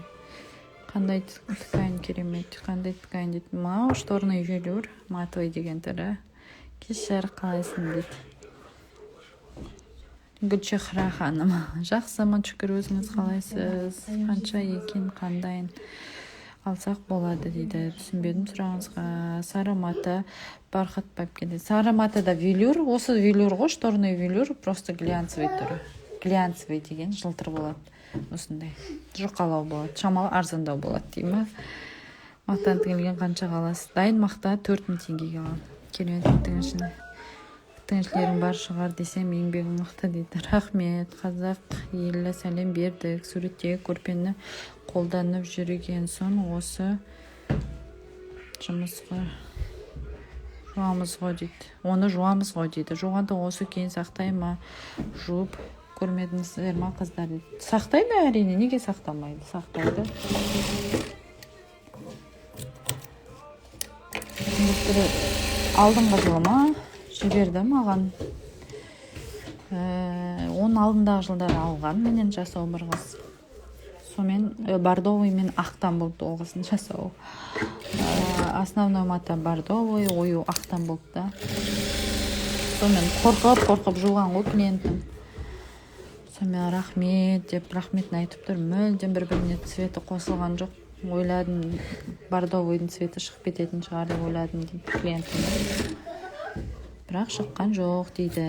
Қандай ткань керемет, қандай ткань дейді. Мау, шторный велюр, матовый деген түрі. Кешір қалайсың дейді. Гүлшехра ханым. Жақсымын, шүкір, өзіңіз қалайсыз? Қанша екен, қандайын алсақ болады дейді. Түсінбедім сұрағыңызға. Сары мата бархат бәпкеде. Сары матада велюр, осы велюр ғой, шторный велюр, просто глянцевый түрі. Глянцевый деген жылтыр болады. Осындай жұқалау болады, шамалы арзандау болады деймі. Мақтан тігілген қанша қаласыз? Дайын мақта 4000 теңгеге алам. Керемет тігіншілерің бар шығар десем, еңбегің мықты дейді. Рахмет, қазақ елі сәлем бердік. Суреттегі көрпені қолданып жүрген соң осы жұмысқа жуамыз ғой дейді. Оны жуамыз ғой дейді. Жуғанда осы кейін сақтай ма? Жуып көрмедіңіздер ма қыздар дейді. Сақтайды әрине, неге сақтамайды? Сақтайды. Алдыңғы жылы ма жіберді маған. Оның алдындағы жылдары алған менен жасау бір қыз. Сомен бордовый мен ақтан болды ол қызын жасау. Основной мата бордовый, ою ақтан болды да. Сомен қорқып жуған ғой клиентім. Сомен рахмет деп рахметін айтып тұр. Мүлдем бір-біріне цветі қосылған жоқ. Ойладым, бордовыйдың цветі шығып кететін шығар деп ойладым дейді клиентім. Бірақ шыққан жоқ дейді.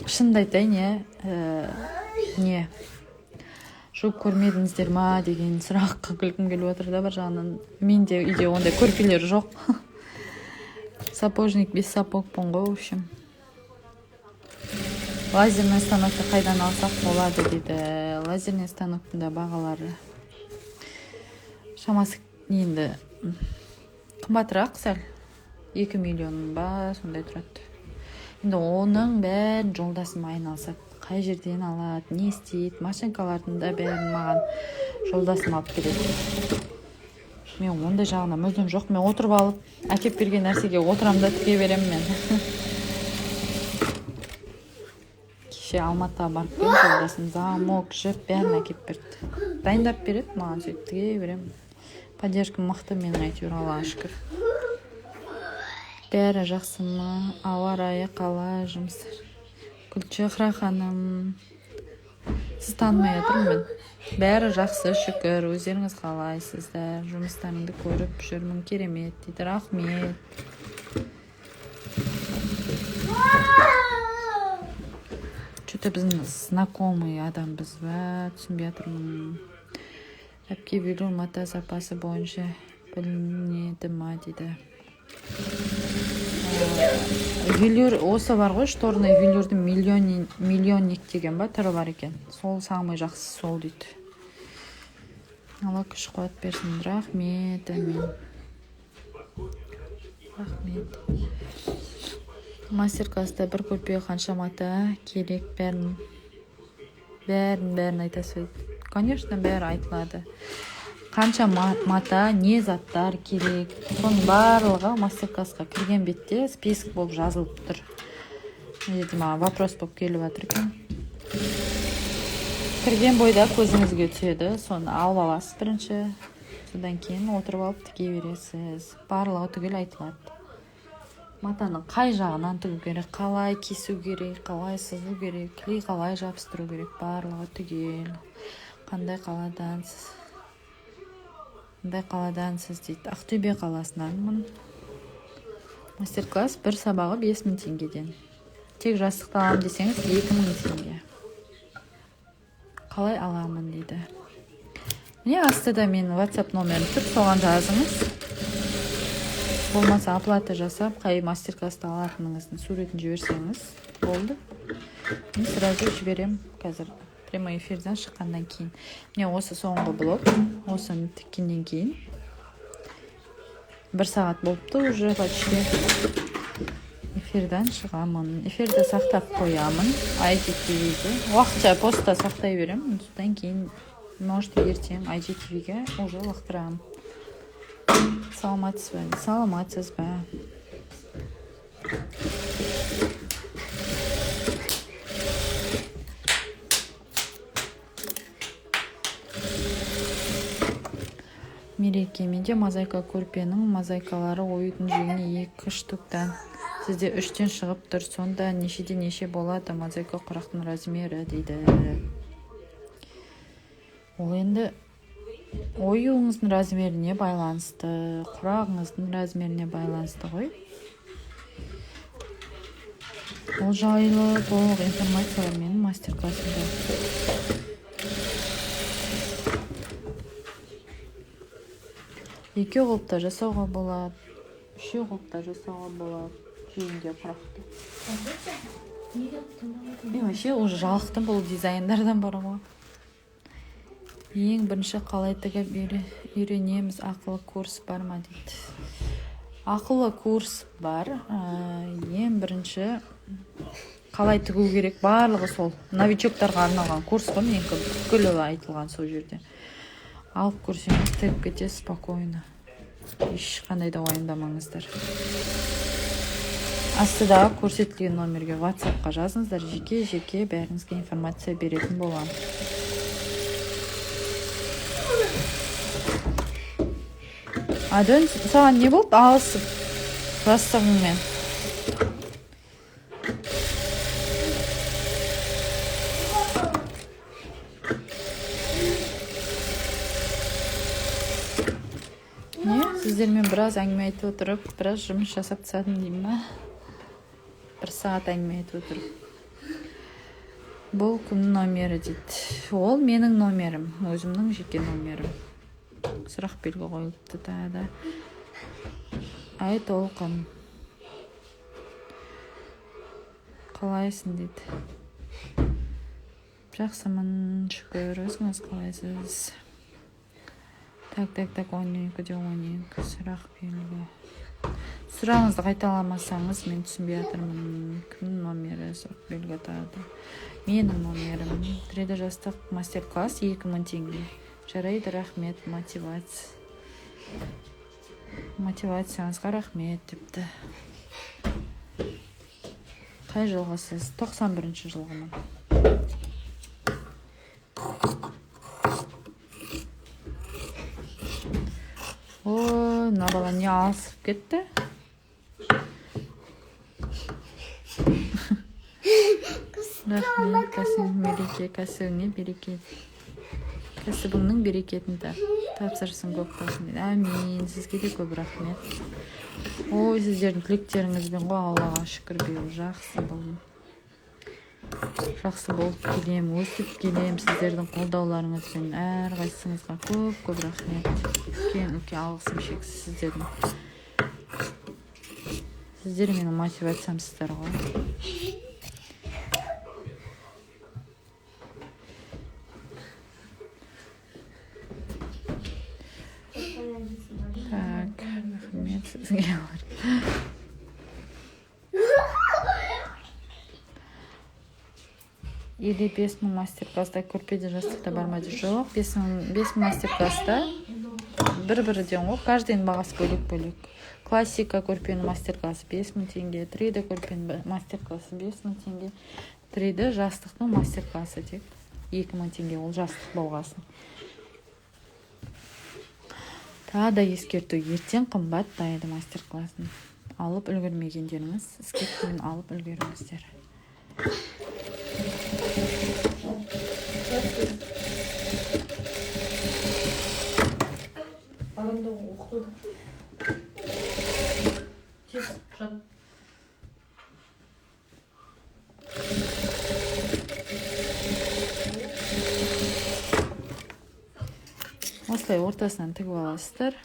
Шынды айтайын, не? Жуып көрмедіңіздер ма деген сұраққа күлкім келіп отыр да бір жағынан. Менде үйде ондай көрпелер жоқ. Сапожник без сапогпын ғой, в общем. Лазерный станокты қайдан алсақ болады дейді. Лазерный станоктың да бағалары шамасы енді қымбатырақ сәл 2 миллион ба сондай тұрады. Енді оның бәрін жолдасым айналсақ қай жерден алады, не істейді, машинкалардың да бәрін маған жолдасым алып береді. Мен ондай жағына мүлдем жоқ. Мен отырып алып, әкеп берген нәрсеге отырам да тіге беремін мен. Кеше Алматыға барып келдім, жолдасым замок, жіп бәрін әкеп берді. Дайындап береді, маған сөйтіп тіге беремін. Поддержка мықты менің, әйтеуір, Аллаға шүкір. Бәрі жақсы ма? Ауа райы қалай, жұмыстар? Гүлчехра ханым, сіз танымай отырмын мен. Бәрі жақсы, шүкір. Өздеріңіз қалайсыздар? Жұмыстарыңды көріп жүрмін, керемет дейді. Рахмет. Что-то біздің знакомый адамбыз ба? Түсінбей отырмын. Әпке Вилюр мата запасы бойынша білінеді ма дейді. Вилюр осы бар ғой, шторный Вилюрдің миллионник деген ба түрі бар екен. Сол самый жақсы сол дейді. Алла күш қуат берсін. Рахмет, әмин. Рахмет. Мастер-класста бір көрпеге қанша мата керек, бәрін айтасыз. Конечно, бәрі айтылады. Қанша мата, не заттар керек. Соның барлығы мастер-классқа кірген бетте список болып жазылып тұр. Маған вопрос болып келіп жатыр екен. Кірген бойда көзіңізге түседі. Соны алып аласыз бірінші. Содан кейін отырып алып тіге бересіз. Барлығы түгел айтылады. Матаны қай жағынан тігу керек, қалай кесу керек, қалай сызу керек, клей қалай жабыстыру керек, барлығы түгел. Қандай қаладансыз дейді. Ақтөбе қаласынанмын. Мастер-класс бір сабағы 5000 теңгеден. Тек жастықты аламын десеңіз 2000 теңге. Қалай аламын дейді. Міне астыда мен WhatsApp номерім тұр, соған жазыңыз. Болмаса оплата жасап, қай мастер-класты алатыныңыздың суретін жіберсеңіз болды. Мен сразу жіберем қазір. Прямой эфирден шыққандан кейін. Міне осы соңғы блок. Осыны тіккеннен кейін. 1 сағат болыпты уже почти. Эфирден шығамын. Эфирді сақтап қоямын. IGTV-ге. Уақытша постта сақтай беремін. Содан кейін можете ертең IGTV-ге уже лақтырамын. Саламатсыз ба? Мереке, менде мозаика көрпенің мозаикалары оюдың жеңі 2 штуктан. Сізде 3-тен шығып тұр. Сонда нешеден неше болады мозаика құрақтың размері дейді. Ол енді оюыңыздың размеріне байланысты, құрағыңыздың размеріне байланысты ғой. Ол жайлы толық информациялар менің мастер-классымда. Екі қолыпта жасауға болады, 3 қолыпта жасауға болады, жеңге құрақты. Мен вообще уже жалықтым бұл дизайндардан бар ғой. Ең бірінші қалай тігіп үйренеміз, ақылы курс бар ма дейді. Ақылы курс бар. Ең бірінші қалай тігу керек, барлығы сол. Новичоктарға арналған курс қой, мен күлі айтылған сол жерде. Алып көрсеңіз тігіп кетесіз спокойно. Ешқандай да уайымдамаңыздар. Астыдағы көрсетілген номерге WhatsApp-қа жазыңыздар, жеке бәріңізге информация беретін болам. Адөн, саған не болды? Алысып жастығыңмен. Не? Сіздермен біраз әңгіме айтып отырып, біраз жұмыс жасап тастадым деймін ба? 1 сағат әңгіме айтып отырып. Бұл кімнің номері дейді. Ол менің номерім, өзімнің жеке номерім. Сұрақ белгі қойылыпты да. Ай толқын. Қалайсың дейді. Жақсымын, шүкір, өзіңіз қалайсыз. Так, 12, сұрақ белгі. Сұрағыңызды қайталамасаңыз мен түсінбей жатырмын. Кімнің номері белгі атады? Менің номерім 3D жастық мастер-класс 2000 теңге. Жарайды, рахмет, мотивацияңызға рахмет депті. Қай жылғы сіз? 91-ші жылғымын. Ой, мына бала не алысып кетті? Рахмет, кәсібіңе береке. Кәсібіңнің берекетін тапсырсын көп болсын дейді. Әмин, сізге де көп рахмет. Ой, сіздердің тілектеріңізбен ғой, Аллаға шүкір, биыл жақсы болдым. Жақсы болып келем, өсіп келем. Сіздердің қолдауларыңызбен әрқайсыңызға көп рахмет. Үлкен алғысым шексіз сіздердің. Сіздер менің мотивациямсыздар ғой. Так, рахмет сізге. Или 5000 мастер-класста көрпеде жастықта бармайды? Жоқ, 5000 мастер-класста бір-бірден ғой, каждайның бағасы бөлек-бөлек. Классика көрпенің мастер-классы 5000 теңге, 3D көрпенің мастер-классы 5000 теңге, 3D жастықтың мастер-классы тек 2000 теңге, ол жастық болғасын. Тағы да ескерту, ертең қымбаттайды мастер-классын. Алып үлгермегендеріңіз, скидкамен алып үлгеріңіздер. Баламды оқытуда. Тез жат. Осылай ортасынан тігіп аласыздар.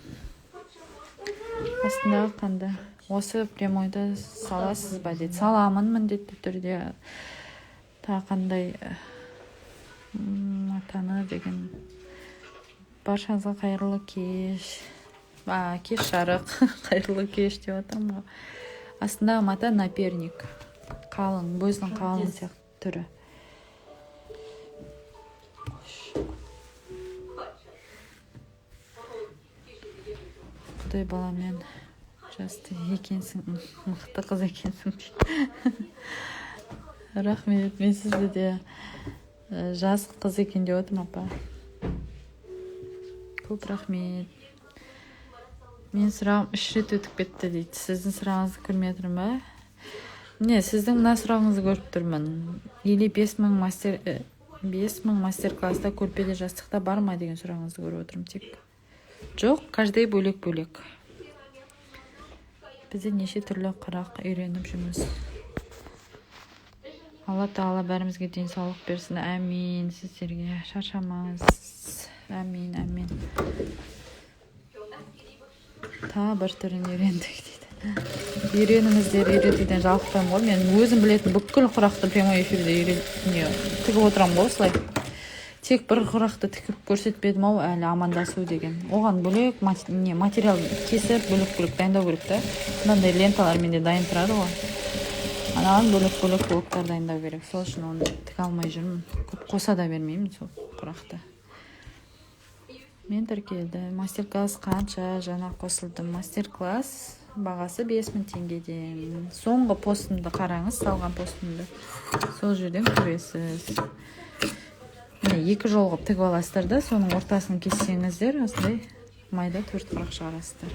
Астындағы қанды. Осы прямойды саласыз ба дейді. Саламын міндетті түрде. Тағы қандай матаны деген. Баршаңызға қайырлы кеш. Кеш жарық. Қайырлы кеш деп отырмын. Астындағы мата наперник. Қалың, бөздің қалың сияқты түрі. Құдай баламен жасты екенсің, мықты қыз екенсің. Рахмет, мен сізді де жас қыз екен деп отырмын, апа. Көп рахмет. Мен сұрағым 3 рет өтіп кетті дейді. Сіздің сұрағыңызды көрмей отырмын ба? Не, сіздің мына сұрағыңызды көріп тұрмын. Или 5000 мастер-класста көрпеде жастықта бар ма деген сұрағыңызды көріп отырмын тек. Жоқ, каждый бөлек-бөлек. Бізде неше түрлі қырақ үйреніп жүрміз. Алла Тағала бәрімізге денсаулық берсін. Әмин. Сіздерге шаршамаңыз. Әмин. Тағы бір түрін үйрендік дейді. Үйреніңіздер, үйретуден жалықпаймын ғой. Мен өзім білетін бүкіл құрақты прямой эфирде тігіп отырам ғой осылай. Тек бір құрақты тікіп көрсетпедім ау, әлі амандасу деген. Оған бөлек материал кесіп, бөлек-бөлек дайындау керек та. Мынандай ленталар менде дайын тұрады ғой. Анаған бөлек-бөлек блоктар дайындау керек. Сол үшін оны тік алмай жүрмін. Көп қоса да бермеймін сол құрақты. Мен тіркелді. Мастер-класс қанша жаңа қосылды? Мастер-класс бағасы 5000 теңгеден. Соңғы постымды қараңыз, салған постымды. Сол жерден көресіз. Міне 2 жол қылып тігіп аласыздар да, соның ортасын кессеңіздер, осылай майда 4 құрақ шығарасыздар.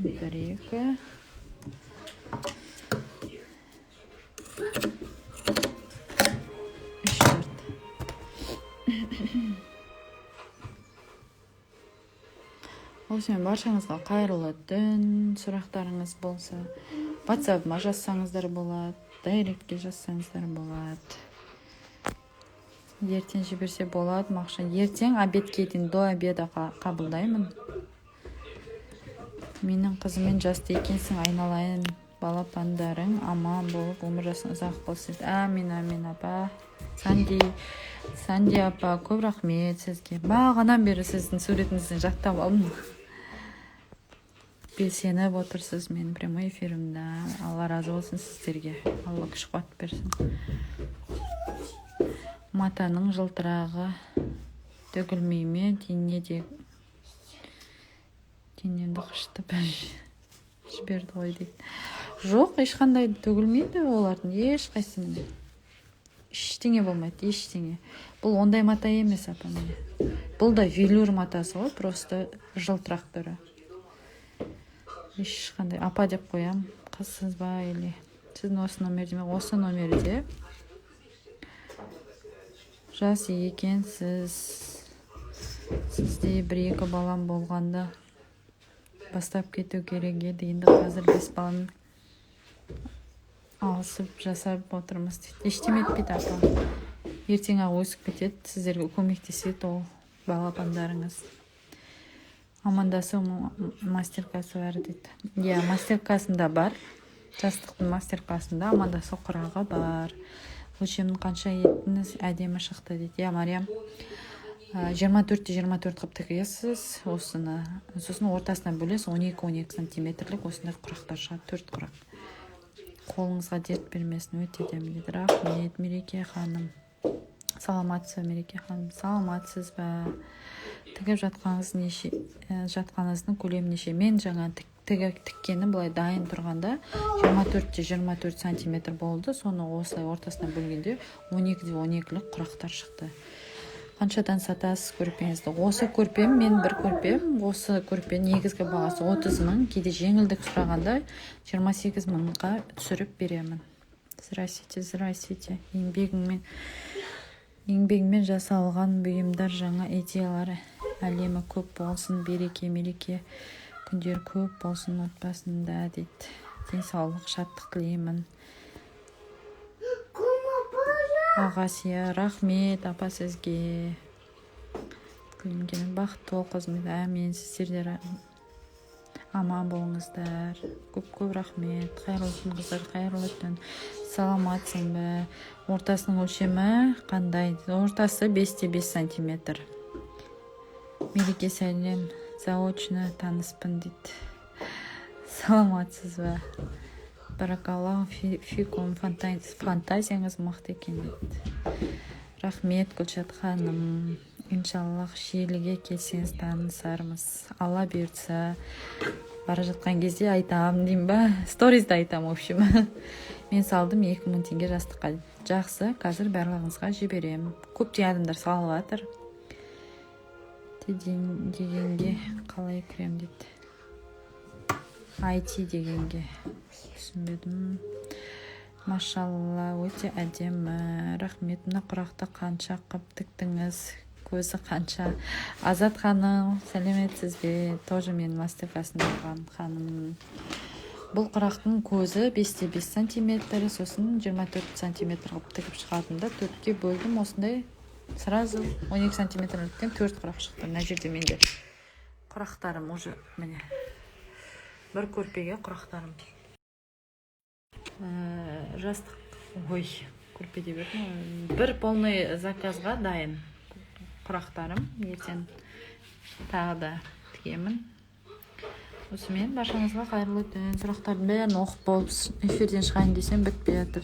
Бір, екі. Үш, төрт. Осымен баршаңызға қайырлы түн. Сұрақтарыңыз болса WhatsApp-ма жазсаңыздар болады, дайректке жазсаңыздар болады. Ертең жіберсе болады, мақша. Ертең обедке дейін до обеда қабылдаймын. Менің қызымен жасты екенсің, айналайын. Балапандарың аман болып, өмір жасың ұзақ болсын. Әмин, апа. Санди, Санди апа, көп рахмет сізге. Бағанадан бері сіздің суретіңізді жаттап алдым. Белсеніп отырсыз менің прямой эфирімді. Алла разы болсын сіздерге. Алла күш қуат берсін. Матаның жылтырағы төгілмей ме? Денемді қышытып жіберді ғой дейді. Жоқ, ешқандай төгілмейді олардың, ешқайсының. Ештеңе болмайды, ештеңе. Бұл ондай мата емес, апа міне. Бұл да велюр матасы ғой, просто жылтырақ түрі. Ешқандай апа деп қоям. Қызсыз ба или сіздің осы номерде ме? Осы номерде. Жас екенсіз. Сізде 1-2 балам болғанда бастап кету керек еді. Енді қазір 5 баланы алысып жасап отырмыз дейді. Ештеме етпейді апа. Ертең өсіп кетеді, сіздерге көмектеседі ол балапандарыңыз. Амандасу мастер-классы бар дейді. Иә, мастер-классында бар. Жастықтың мастер-классында амандасу құрағы бар. Өлшемнің қанша етіңіз әдемі шықты дейді. Иә, Мариям. 24-24 қып тігесіз. Осыны, сосын ортасынан бөлесіз 12-12 сантиметрлік осындай құрақтар шығады, 4 құрақ. Қолыңызға дерт бермесін, өте әдемі дейді. Рахмет, Мереке ханым. Саламатсыз, Мереке ханым. Саламатсыз ба? Тігіп жатқаныңыздың көлемі неше? Мен жаңа тіккені былай дайын тұрғанда 24-24 сантиметр болды. Соны осылай ортасынан бөлгенде 12-12-лік құрақтар шықты. Қаншадан сатасыз көрпеңізді? Осы көрпем, мен бір көрпем, осы көрпе негізгі бағасы 30 мың, кейде жеңілдік сұрағанда 28 мыңға түсіріп беремін. Здрасте. Еңбегімен жасалған бұйымдар, жаңа идеялар әлемі көп болсын, мереке күндер көп болсын отбасында дейді. Денсаулық, шаттық тілеймін. Ағасия, рахмет апа сізге. Күлімгенің бақытты ол қызмет. Әмин, сіздер аман болыңыздар. Көп рахмет. Қайырлы түн қыздар, қайырлы түн. Саламатсың ба? Ортасының өлшемі қандай? Ортасы 5-5 сантиметр. Мереке сәлем, заочно таныспын дейді. Саламатсыз ба? Баракаллаху фикум, фантазияңыз мықты екен дейді. Рахмет, Гүлшат ханым. Иншаллах, желіге келсеңіз танысармыз. Алла бұйыртса, бара жатқан кезде айтамын деймін ба? Сторизді айтамын, в общем. Мен салдым 2000 теңге жастыққа. Жақсы, қазір барлығыңызға жіберемін. Көптеген адамдар салып жатыр. Дегенге қалай кірем дейді. IT дегенге түсінбедім. Машалла, өте әдемі. Рахмет, мына құрақты қанша қып тіктіңіз? Көзі қанша? Азат ханым, сәлеметсіз бе? Тоже мен мастер-классында болған ханым. Бұл құрақтың көзі 5-5 сантиметр, сосын 24 сантиметр қып тігіп шығатында 4-ке бөлдім. Осындай сразу 12 сантиметрліктен 4 құрақ шықты. Мына жерде менде құрақтарым уже міне. Бір көрпеге құрақтарым. Жастық, көрпеде бердім. Бір полный заказға дайын құрақтарым. Ертең тағы да тігемін. Осымен баршаңызға қайырлы түн. Сұрақтардың бәрін оқып болып эфирден шығайын десем бітпей жатыр.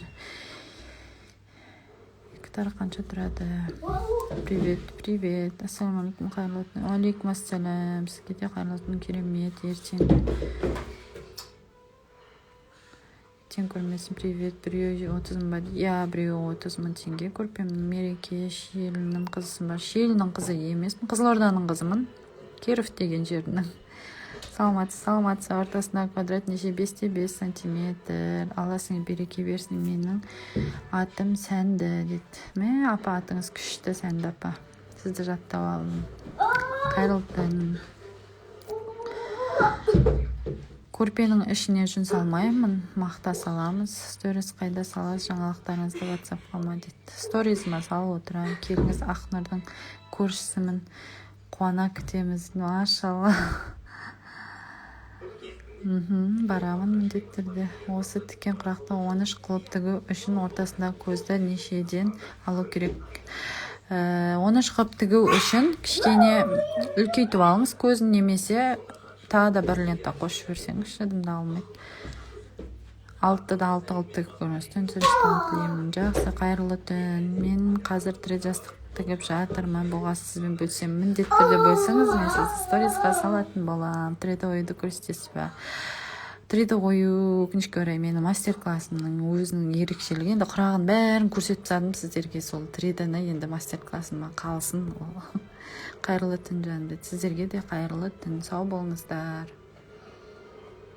Ектар қанша тұрады? Привет. Ассаламалейкум, қайырлы түн. Алейкум ассалам. Сізге де қайырлы түн, керемет. Ертең көрмесін. Привет. Біреуі 30 мың ба? Я, біреуі 30 мың теңге. Көрпемнің Мереке Шелінің қызысын бар. Шелінің қызы емеспін. Қызылорданың қызымын. Киров деген жерінің. Саламатсыз. Ортасында квадрат неше? 5-5 сантиметр. Алласың береке берсін. Менің атым Сәнді дейді. Ме, апа атыңыз күшті, Сәнді апа. Сізді жаттап алдым. Қайырлы түн. Көрпенің ішіне жүн салмаймын. Мақта саламыз. Сторис қайда саласыз? Жаңалықтарыңызды WhatsApp-қа ма дейді. Сторизіма салып отырайын. Келіңіз, Ақнұрдың көршісімін. Қуана күтеміз. Машалла. Барамын міндеттерде. Осы тіккен құрақты 13 қылып тігу үшін ортасында көзді нешеден алу керек? Оны шығып тігу үшін кішкене үлкейтіп алыңыз көзін, немесе тағы да бір лента қосып жіберсеңіз дымда алмайды. 6-да 6 қылып тігіп көріңіз. Түнсіздіктен тілеймін. Жақсы, қайырлы түн. Мен қазір тірі жастық тігіп жатырмын. Болғасы сізбен бөлсем, міндетті түрде бөлсеңіз, мен сізді сторисқа салатын болам. Тіреді оюды көрсетесіз бе? Тіреді ою өкінішке орай менің мастер-классымның өзінің ерекшелігі. Енді құрағын бәрін көрсетіп тастадым сіздерге, сол тіредіні енді мастер-классыма қалсын. Қайырлы түн жанды. Сіздерге де қайырлы түн. Сау болыңыздар.